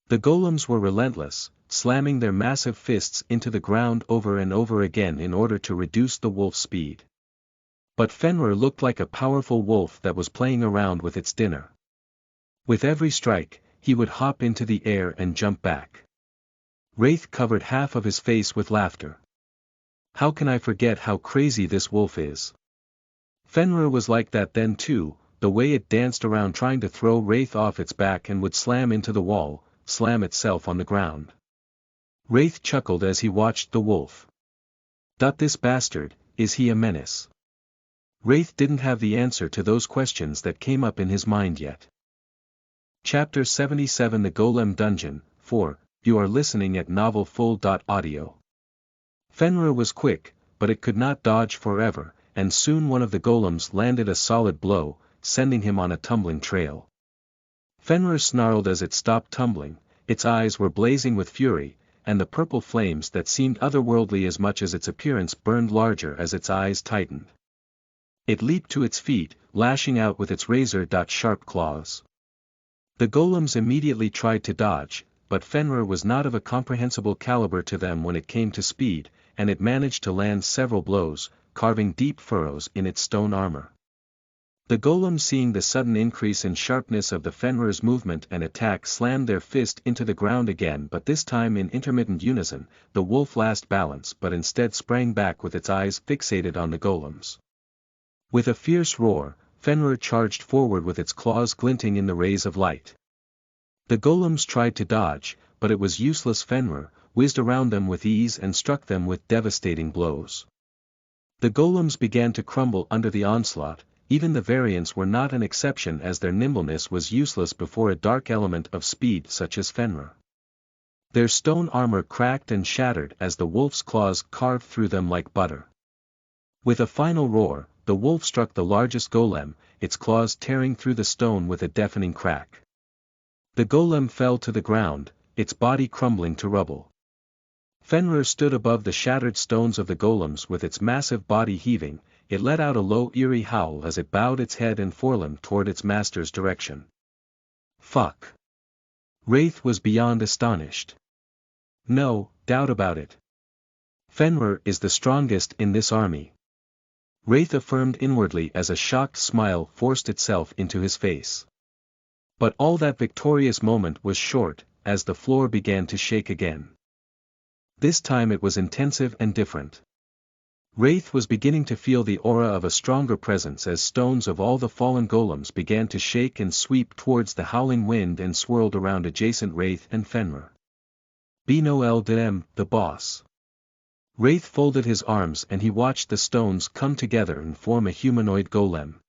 Speaker 1: The golems were relentless, slamming their massive fists into the ground over and over again in order to reduce the wolf's speed. But Fenrir looked like a powerful wolf that was playing around with its dinner. With every strike, he would hop into the air and jump back. Wraith covered half of his face with laughter. How can I forget how crazy this wolf is? Fenrir was like that then too, the way it danced around trying to throw Wraith off its back and would slam into the wall, slam itself on the ground. Wraith chuckled as he watched the wolf. This bastard, is he a menace? Wraith didn't have the answer to those questions that came up in his mind yet. Chapter 77 The Golem Dungeon, 4, you are listening at novelfull.audio. Fenrir was quick, but it could not dodge forever, and soon one of the golems landed a solid blow, sending him on a tumbling trail. Fenrir snarled as it stopped tumbling, its eyes were blazing with fury, and the purple flames that seemed otherworldly as much as its appearance burned larger as its eyes tightened. It leaped to its feet, lashing out with its razor-sharp claws. The golems immediately tried to dodge, but Fenrir was not of a comprehensible caliber to them when it came to speed, and it managed to land several blows, carving deep furrows in its stone armor. The golems, seeing the sudden increase in sharpness of the Fenrir's movement and attack, slammed their fist into the ground again, but this time in intermittent unison. The wolf lost balance but instead sprang back with its eyes fixated on the golems. With a fierce roar, Fenrir charged forward with its claws glinting in the rays of light. The golems tried to dodge, but it was useless. Fenrir whizzed around them with ease and struck them with devastating blows. The golems began to crumble under the onslaught. Even the variants were not an exception, as their nimbleness was useless before a dark element of speed such as Fenrir. Their stone armor cracked and shattered as the wolf's claws carved through them like butter. With a final roar, the wolf struck the largest golem, its claws tearing through the stone with a deafening crack. The golem fell to the ground, its body crumbling to rubble. Fenrir stood above the shattered stones of the golems with its massive body heaving. It let out a low eerie howl as it bowed its head and forelimb toward its master's direction. Fuck. Wraith was beyond astonished. No doubt about it. Fenrir is the strongest in this army. Wraith affirmed inwardly as a shocked smile forced itself into his face. But all that victorious moment was short, as the floor began to shake again. This time it was intensive and different. Wraith was beginning to feel the aura of a stronger presence as stones of all the fallen golems began to shake and sweep towards the howling wind and swirled around adjacent Wraith and Fenrir. Bino LDM, the boss. Wraith folded his arms and he watched the stones come together and form a humanoid golem.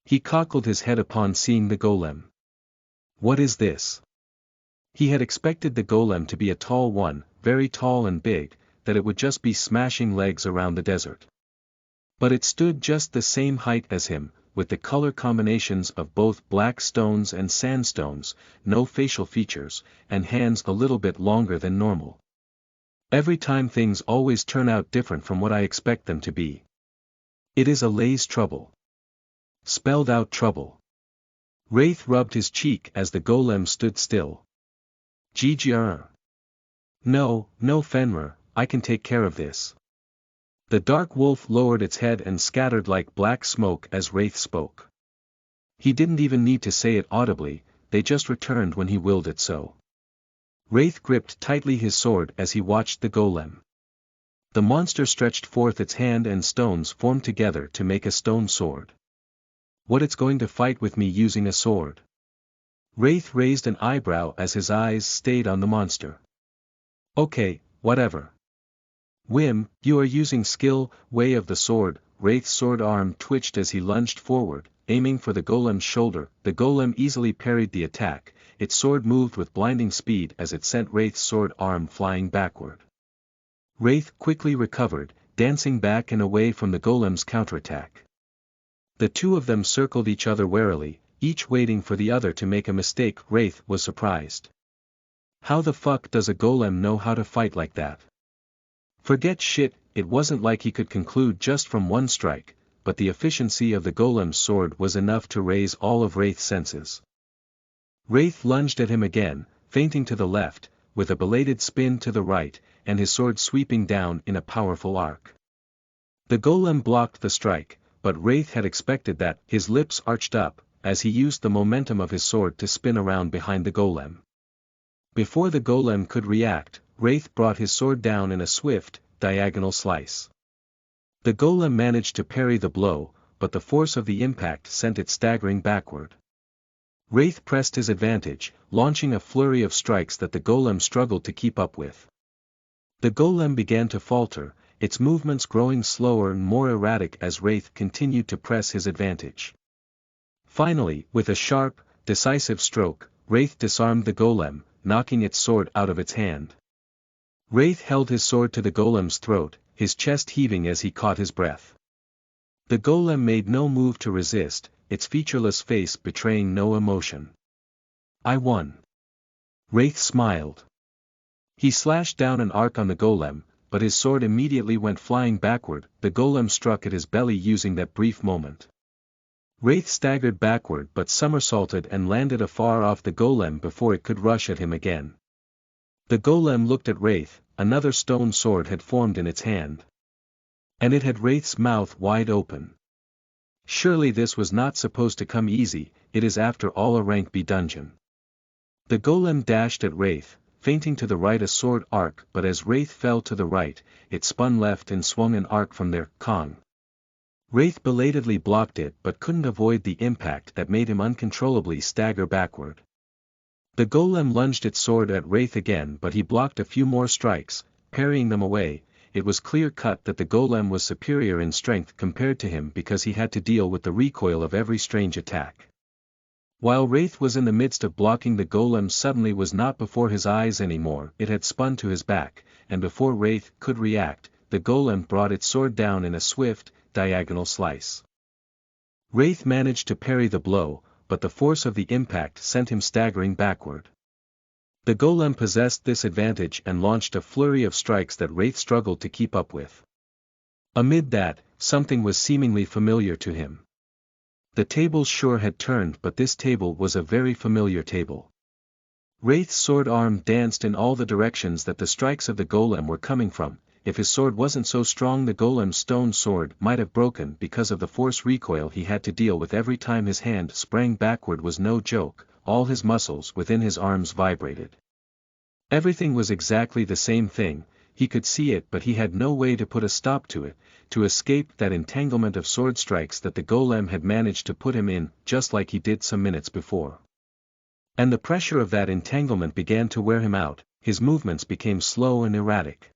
Speaker 1: He cockled his head upon seeing the golem. What is this? He had expected the golem to be a tall one, very tall and big, that it would just be smashing legs around the desert. But it stood just the same height as him, with the color combinations of both black stones and sandstones, no facial features, and hands a little bit longer than normal. Every time things always turn out different from what I expect them to be. It is Alay's trouble. Spelled out trouble. Wraith rubbed his cheek as the golem stood still. GGR. No, Fenrir, I can take care of this. The dark wolf lowered its head and scattered like black smoke as Wraith spoke. He didn't even need to say it audibly, they just returned when he willed it so. Wraith gripped tightly his sword as he watched the golem. The monster stretched forth its hand and stones formed together to make a stone sword. What, it's going to fight with me using a sword? Wraith raised an eyebrow as his eyes stayed on the monster. Okay, whatever. Whim, you are using skill, way of the sword. Wraith's sword arm twitched as he lunged forward, aiming for the golem's shoulder. The golem easily parried the attack, its sword moved with blinding speed as it sent Wraith's sword arm flying backward. Wraith quickly recovered, dancing back and away from the golem's counterattack. The two of them circled each other warily, each waiting for the other to make a mistake. Wraith was surprised. How the fuck does a golem know how to fight like that? Forget shit, it wasn't like he could conclude just from one strike, but the efficiency of the golem's sword was enough to raise all of Wraith's senses. Wraith lunged at him again, feinting to the left, with a belated spin to the right, and his sword sweeping down in a powerful arc. The golem blocked the strike, but Wraith had expected that. His lips arched up, as he used the momentum of his sword to spin around behind the golem. Before the golem could react, Wraith brought his sword down in a swift, diagonal slice. The golem managed to parry the blow, but the force of the impact sent it staggering backward. Wraith pressed his advantage, launching a flurry of strikes that the golem struggled to keep up with. The golem began to falter, its movements growing slower and more erratic as Wraith continued to press his advantage. Finally, with a sharp, decisive stroke, Wraith disarmed the golem, knocking its sword out of its hand. Wraith held his sword to the golem's throat, his chest heaving as he caught his breath. The golem made no move to resist, its featureless face betraying no emotion. I won. Wraith smiled. He slashed down an arc on the golem, but his sword immediately went flying backward. The golem struck at his belly using that brief moment. Wraith staggered backward but somersaulted and landed afar off the golem before it could rush at him again. The golem looked at Wraith, another stone sword had formed in its hand. And it had Wraith's mouth wide open. Surely this was not supposed to come easy, it is after all a rank B dungeon. The golem dashed at Wraith, feinting to the right a sword arc, but as Wraith fell to the right, it spun left and swung an arc from there. Kong. Wraith belatedly blocked it but couldn't avoid the impact that made him uncontrollably stagger backward. The golem lunged its sword at Wraith again but he blocked a few more strikes, parrying them away. It was clear-cut that the golem was superior in strength compared to him because he had to deal with the recoil of every strange attack. While Wraith was in the midst of blocking, the golem suddenly was not before his eyes anymore. It had spun to his back, and before Wraith could react, the golem brought its sword down in a swift, diagonal slice. Wraith managed to parry the blow, but the force of the impact sent him staggering backward. The golem possessed this advantage and launched a flurry of strikes that Wraith struggled to keep up with. Amid that, something was seemingly familiar to him. The tables sure had turned, but this table was a very familiar table. Wraith's sword arm danced in all the directions that the strikes of the golem were coming from. If his sword wasn't so strong, the golem's stone sword might have broken because of the force recoil he had to deal with every time his hand sprang backward was no joke. All his muscles within his arms vibrated. Everything was exactly the same thing, he could see it but he had no way to put a stop to it, to escape that entanglement of sword strikes that the golem had managed to put him in, just like he did some minutes before. And the pressure of that entanglement began to wear him out, his movements became slow and erratic.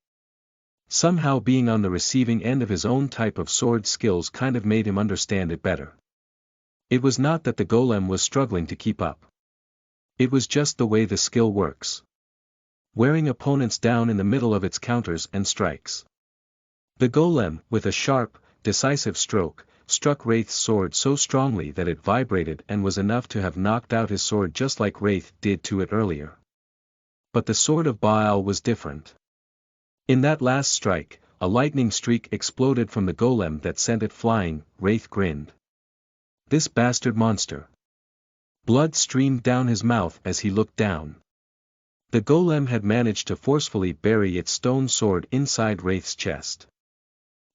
Speaker 1: Somehow being on the receiving end of his own type of sword skills kind of made him understand it better. It was not that the golem was struggling to keep up. It was just the way the skill works. Wearing opponents down in the middle of its counters and strikes. The golem, with a sharp, decisive stroke, struck Wraith's sword so strongly that it vibrated and was enough to have knocked out his sword just like Wraith did to it earlier. But the sword of Baal was different. In that last strike, a lightning streak exploded from the golem that sent it flying. Wraith grinned. This bastard monster. Blood streamed down his mouth as he looked down. The golem had managed to forcefully bury its stone sword inside Wraith's chest.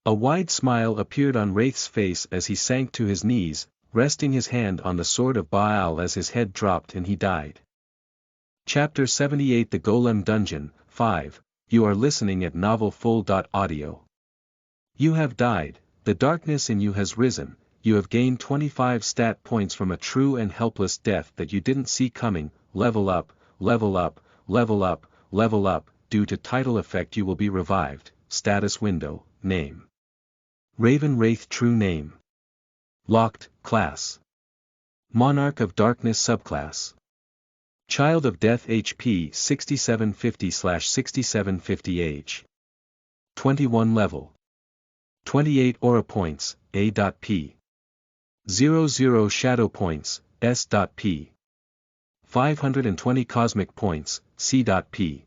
Speaker 1: A wide smile appeared on Wraith's face as he sank to his knees, resting his hand on the sword of Baal as his head dropped and he died. Chapter 78 The Golem Dungeon, 5. You are listening at novelfull.audio. You have died, the darkness in you has risen, you have gained 25 stat points from a true and helpless death that you didn't see coming. Level up, level up, level up, level up. Due to title effect you will be revived. Status window, name. Raven Wraith true name. Locked, class. Monarch of Darkness subclass. Child of Death HP 6750/6750 age. 21 level. 28 aura points, A.P. 00 shadow points, S.P. 520 cosmic points, C.P.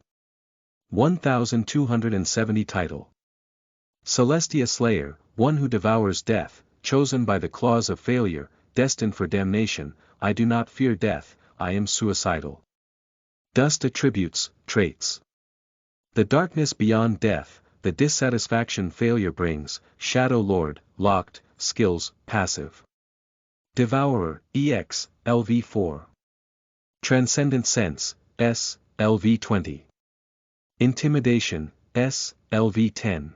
Speaker 1: 1270 title. Celestia Slayer, one who devours death, chosen by the claws of failure, destined for damnation. I do not fear death, I am suicidal. Dust attributes, traits. The darkness beyond death, the dissatisfaction failure brings. Shadow Lord, locked, skills, passive. Devourer, EX, LV4. Transcendent Sense, S, LV20. Intimidation, S, LV10.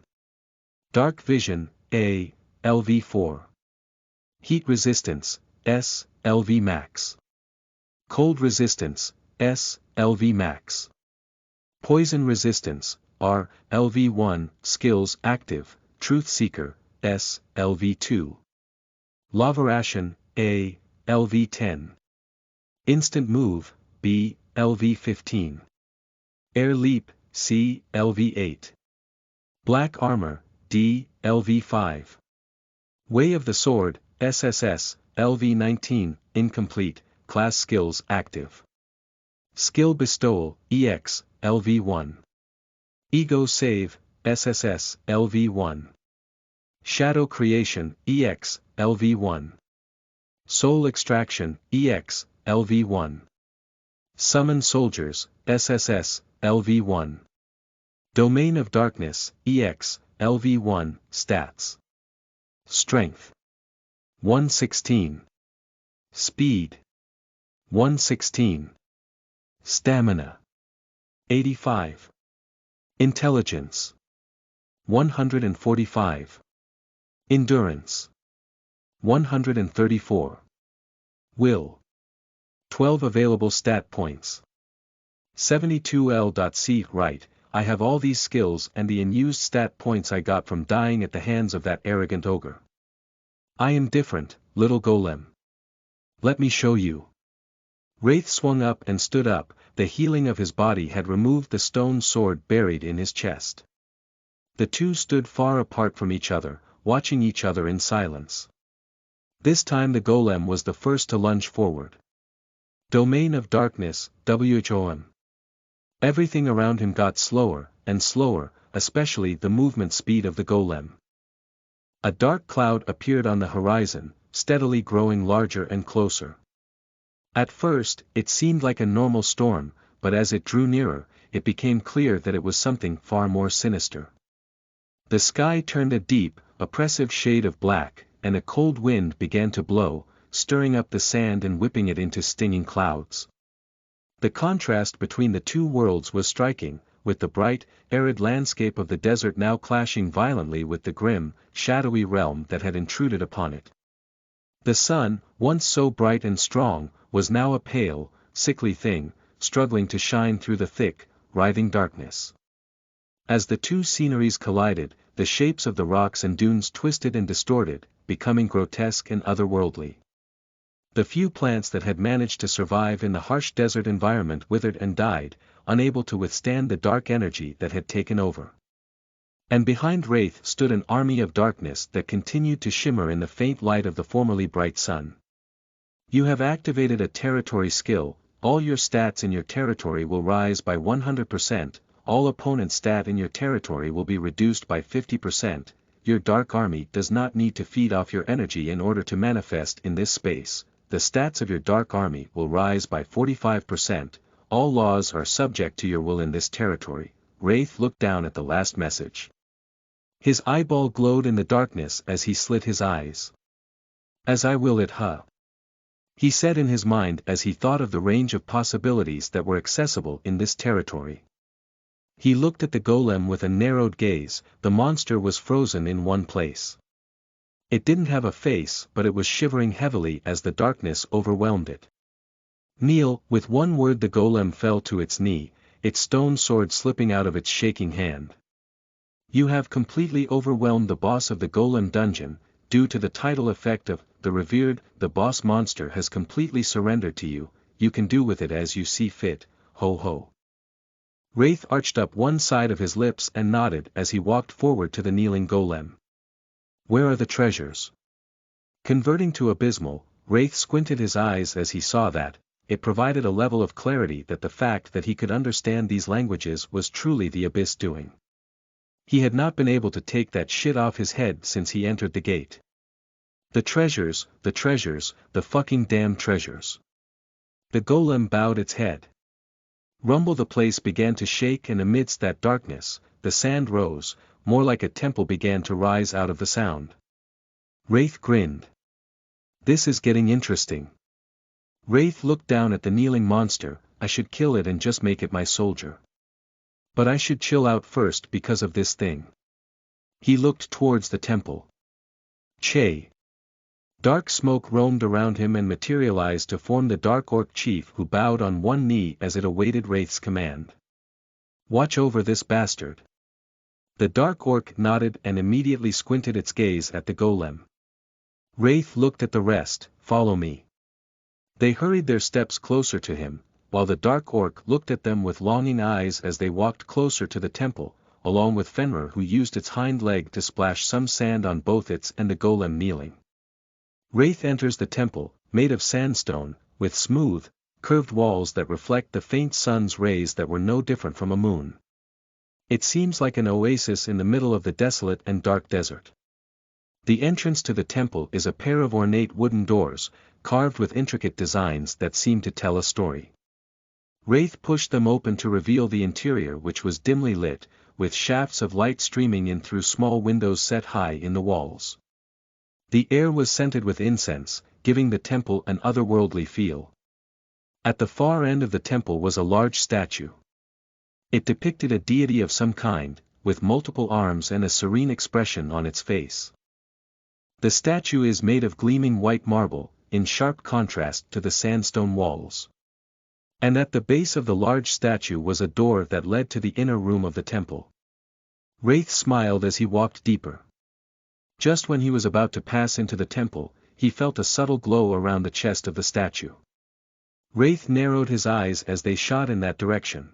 Speaker 1: Dark Vision, A, LV4. Heat Resistance, S, LV Max. Cold Resistance, S, LV Max. Poison Resistance, R, LV1, Skills Active, Truth Seeker, S, LV2. Lava Ration, A, LV10. Instant Move, B, LV15. Air Leap, C, LV8. Black Armor, D, LV5. Way of the Sword, SSS, LV19, incomplete, class skills active. Skill Bestowal, EX, LV1. Ego Save, SSS, LV1. Shadow Creation, EX, LV1. Soul Extraction, EX, LV1. Summon Soldiers, SSS, LV1. Domain of Darkness, EX, LV1, Stats. Strength. 116. Speed. 116. Stamina. 85. Intelligence. 145. Endurance. 134. Will. 12 available stat points. 72L.C. Right, I have all these skills and the unused stat points I got from dying at the hands of that arrogant ogre. I am different, little golem. Let me show you. Wraith swung up and stood up, the healing of his body had removed the stone sword buried in his chest. The two stood far apart from each other, watching each other in silence. This time the golem was the first to lunge forward. Domain of Darkness, WHOM. Everything around him got slower and slower, especially the movement speed of the golem. A dark cloud appeared on the horizon, steadily growing larger and closer. At first, it seemed like a normal storm, but as it drew nearer, it became clear that it was something far more sinister. The sky turned a deep, oppressive shade of black, and a cold wind began to blow, stirring up the sand and whipping it into stinging clouds. The contrast between the two worlds was striking, with the bright, arid landscape of the desert now clashing violently with the grim, shadowy realm that had intruded upon it. The sun, once so bright and strong, was now a pale, sickly thing, struggling to shine through the thick, writhing darkness. As the two sceneries collided, the shapes of the rocks and dunes twisted and distorted, becoming grotesque and otherworldly. The few plants that had managed to survive in the harsh desert environment withered and died, unable to withstand the dark energy that had taken over. And behind Wraith stood an army of darkness that continued to shimmer in the faint light of the formerly bright sun. You have activated a territory skill. All your stats in your territory will rise by 100%, all opponent stat in your territory will be reduced by 50%, your dark army does not need to feed off your energy in order to manifest in this space, the stats of your dark army will rise by 45%, all laws are subject to your will in this territory. Wraith looked down at the last message. His eyeball glowed in the darkness as he slit his eyes. As I will it, huh? He said in his mind as he thought of the range of possibilities that were accessible in this territory. He looked at the golem with a narrowed gaze. The monster was frozen in one place. It didn't have a face, but it was shivering heavily as the darkness overwhelmed it. Kneel. With one word the golem fell to its knee, its stone sword slipping out of its shaking hand. You have completely overwhelmed the boss of the golem dungeon. Due to the tidal effect of the revered, the boss monster has completely surrendered to you. You can do with it as you see fit. Ho ho. Wraith arched up one side of his lips and nodded as he walked forward to the kneeling golem. Where are the treasures? Converting to abysmal, Wraith squinted his eyes as he saw that. It provided a level of clarity that the fact that he could understand these languages was truly the abyss doing. He had not been able to take that shit off his head since he entered the gate. The treasures, the fucking damn treasures. The golem bowed its head. Rumble, the place began to shake, and amidst that darkness, the sand rose, more like a temple began to rise out of the sound. Wraith grinned. This is getting interesting. Wraith looked down at the kneeling monster. I should kill it and just make it my soldier. But I should chill out first because of this thing. He looked towards the temple. Che. Dark smoke roamed around him and materialized to form the dark orc chief, who bowed on one knee as it awaited Wraith's command. Watch over this bastard. The dark orc nodded and immediately squinted its gaze at the golem. Wraith looked at the rest. Follow me. They hurried their steps closer to him, while the dark orc looked at them with longing eyes as they walked closer to the temple, along with Fenrir, who used its hind leg to splash some sand on both its and the golem kneeling. Wraith enters the temple, made of sandstone, with smooth, curved walls that reflect the faint sun's rays that were no different from a moon. It seems like an oasis in the middle of the desolate and dark desert. The entrance to the temple is a pair of ornate wooden doors, carved with intricate designs that seem to tell a story. Wraith pushed them open to reveal the interior, which was dimly lit, with shafts of light streaming in through small windows set high in the walls. The air was scented with incense, giving the temple an otherworldly feel. At the far end of the temple was a large statue. It depicted a deity of some kind, with multiple arms and a serene expression on its face. The statue is made of gleaming white marble, in sharp contrast to the sandstone walls. And at the base of the large statue was a door that led to the inner room of the temple. Wraith smiled as he walked deeper. Just when he was about to pass into the temple, he felt a subtle glow around the chest of the statue. Wraith narrowed his eyes as they shot in that direction.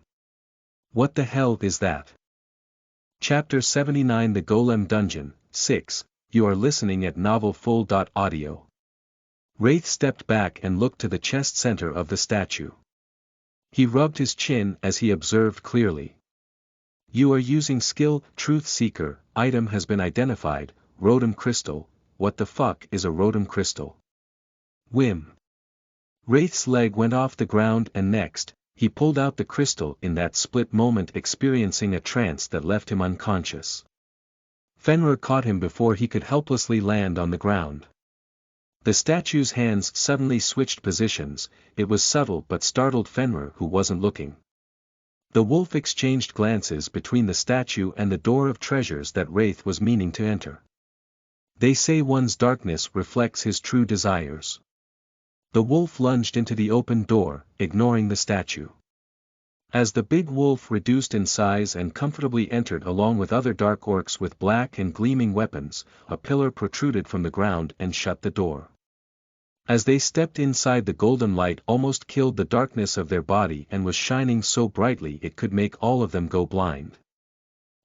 Speaker 1: What the hell is that? Chapter 79, The Golem Dungeon, 6. You are listening at novelfull.audio. Wraith stepped back and looked to the chest center of the statue. He rubbed his chin as he observed clearly. You are using skill, Truth Seeker, item has been identified, Rotom Crystal. What the fuck is a Rotom Crystal? Whim. Wraith's leg went off the ground and next, he pulled out the crystal, in that split moment experiencing a trance that left him unconscious. Fenrir caught him before he could helplessly land on the ground. The statue's hands suddenly switched positions. It was subtle but startled Fenrir, who wasn't looking. The wolf exchanged glances between the statue and the door of treasures that Wraith was meaning to enter. They say one's darkness reflects his true desires. The wolf lunged into the open door, ignoring the statue. As the big wolf reduced in size and comfortably entered along with other dark orcs with black and gleaming weapons, a pillar protruded from the ground and shut the door. As they stepped inside, the golden light almost killed the darkness of their body and was shining so brightly it could make all of them go blind.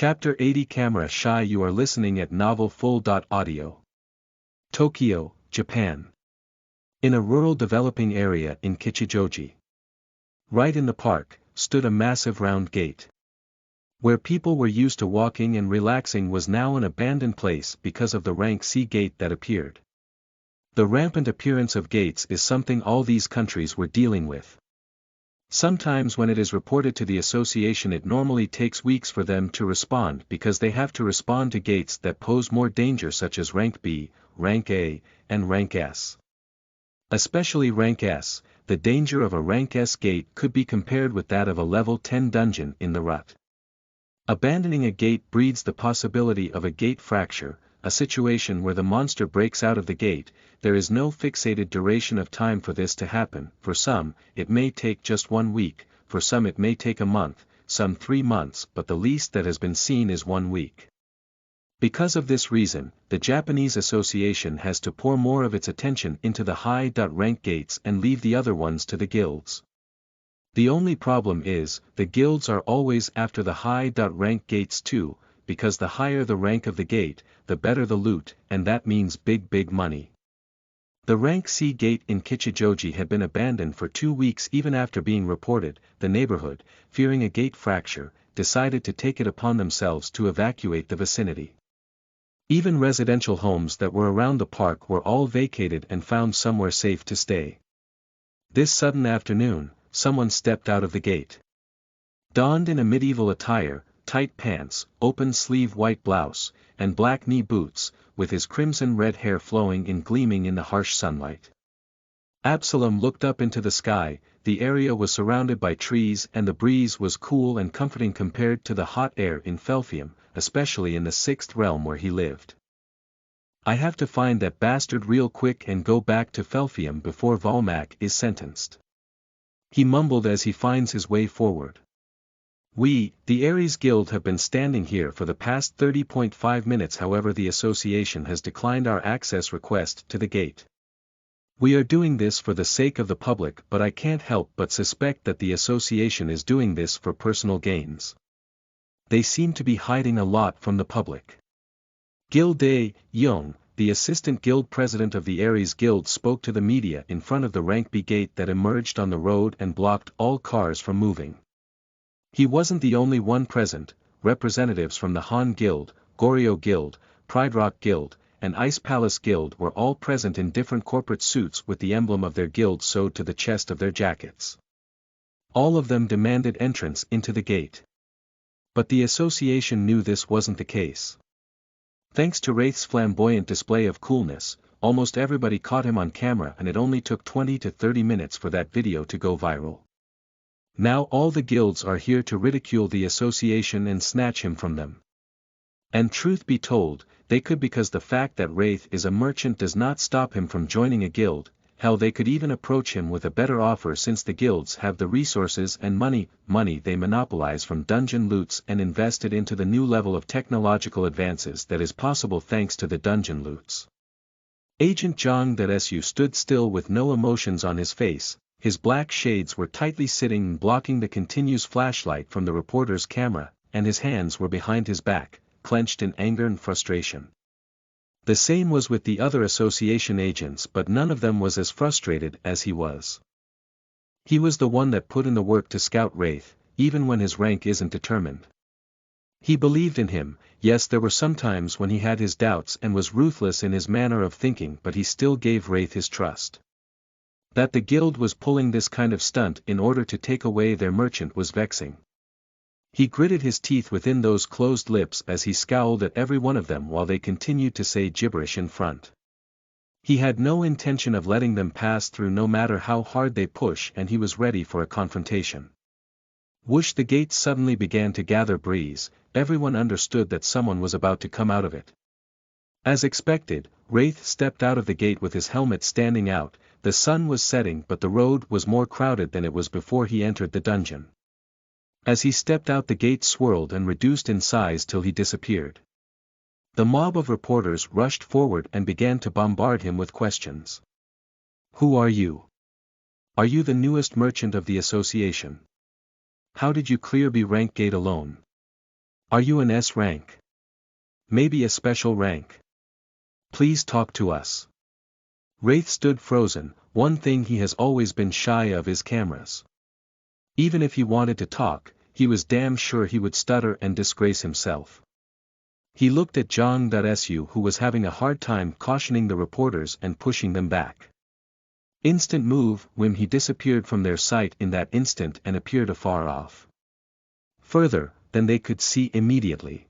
Speaker 1: Chapter 80 Camera Shy. You are listening at Novel Full. Audio. Tokyo, Japan. In a rural developing area in Kichijoji. Right in the park, stood a massive round gate. Where people were used to walking and relaxing was now an abandoned place because of the rank C gate that appeared. The rampant appearance of gates is something all these countries were dealing with. Sometimes when it is reported to the association, it normally takes weeks for them to respond because they have to respond to gates that pose more danger, such as rank B, rank A, and rank S. Especially rank S, the danger of a rank S gate could be compared with that of a level 10 dungeon in the rut. Abandoning a gate breeds the possibility of a gate fracture, a situation where the monster breaks out of the gate. There is no fixated duration of time for this to happen. For some, it may take just 1 week, for some it may take a month, some 3 months, but the least that has been seen is 1 week. Because of this reason, the Japanese Association has to pour more of its attention into the high-rank gates and leave the other ones to the guilds. The only problem is, the guilds are always after the high-rank gates too, because the higher the rank of the gate, the better the loot, and that means big money. The rank C gate in Kichijoji had been abandoned for 2 weeks. Even after being reported, the neighborhood, fearing a gate fracture, decided to take it upon themselves to evacuate the vicinity. Even residential homes that were around the park were all vacated and found somewhere safe to stay. This sudden afternoon, someone stepped out of the gate. Donned in a medieval attire, tight pants, open-sleeve white blouse, and black knee boots, with his crimson-red hair flowing and gleaming in the harsh sunlight. Absalom looked up into the sky. The area was surrounded by trees and the breeze was cool and comforting compared to the hot air in Felfium, especially in the 6th realm where he lived. I have to find that bastard real quick and go back to Felfium before Volmak is sentenced. He mumbled as he finds his way forward. We, the Ares Guild, have been standing here for the past 30.5 minutes. However, the association has declined our access request to the gate. We are doing this for the sake of the public, but I can't help but suspect that the association is doing this for personal gains. They seem to be hiding a lot from the public. Gildae Young, the assistant guild president of the Ares Guild, spoke to the media in front of the rank B gate that emerged on the road and blocked all cars from moving. He wasn't the only one present. Representatives from the Han Guild, Goryo Guild, Pride Rock Guild, and Ice Palace Guild were all present in different corporate suits with the emblem of their guild sewed to the chest of their jackets. All of them demanded entrance into the gate. But the association knew this wasn't the case. Thanks to Wraith's flamboyant display of coolness, almost everybody caught him on camera, and it only took 20 to 30 minutes for that video to go viral. Now all the guilds are here to ridicule the association and snatch him from them. And truth be told, they could, because the fact that Wraith is a merchant does not stop him from joining a guild. Hell, they could even approach him with a better offer, since the guilds have the resources and money they monopolize from dungeon loots and invest it into the new level of technological advances that is possible thanks to the dungeon loots. Agent Zhang stood still with no emotions on his face. His black shades were tightly sitting and blocking the continuous flashlight from the reporter's camera, and his hands were behind his back, clenched in anger and frustration. The same was with the other association agents, but none of them was as frustrated as he was. He was the one that put in the work to scout Wraith, even when his rank isn't determined. He believed in him. Yes, there were some times when he had his doubts and was ruthless in his manner of thinking, but he still gave Wraith his trust. That the guild was pulling this kind of stunt in order to take away their merchant was vexing. He gritted his teeth within those closed lips as he scowled at every one of them while they continued to say gibberish in front. He had no intention of letting them pass through no matter how hard they push, and he was ready for a confrontation. Whoosh! The gate suddenly began to gather breeze. Everyone understood that someone was about to come out of it. As expected, Wraith stepped out of the gate with his helmet standing out. The sun was setting, but the road was more crowded than it was before he entered the dungeon. As he stepped out, the gate swirled and reduced in size till he disappeared. The mob of reporters rushed forward and began to bombard him with questions. Who are you? Are you the newest merchant of the association? How did you clear B rank gate alone? Are you an S rank? Maybe a special rank? Please talk to us. Wraith stood frozen. One thing he has always been shy of is cameras. Even if he wanted to talk, he was damn sure he would stutter and disgrace himself. He looked at Zhang.Su, who was having a hard time cautioning the reporters and pushing them back. Instant move, when he disappeared from their sight in that instant and appeared afar off. Further than they could see immediately.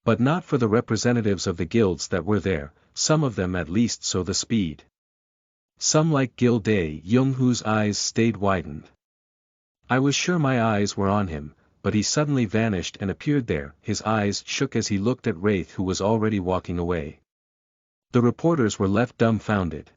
Speaker 1: But not for the representatives of the guilds that were there, some of them at least saw the speed. Some like Guild A Young, whose eyes stayed widened. I was sure my eyes were on him, but he suddenly vanished and appeared there. His eyes shook as he looked at Wraith, who was already walking away. The reporters were left dumbfounded.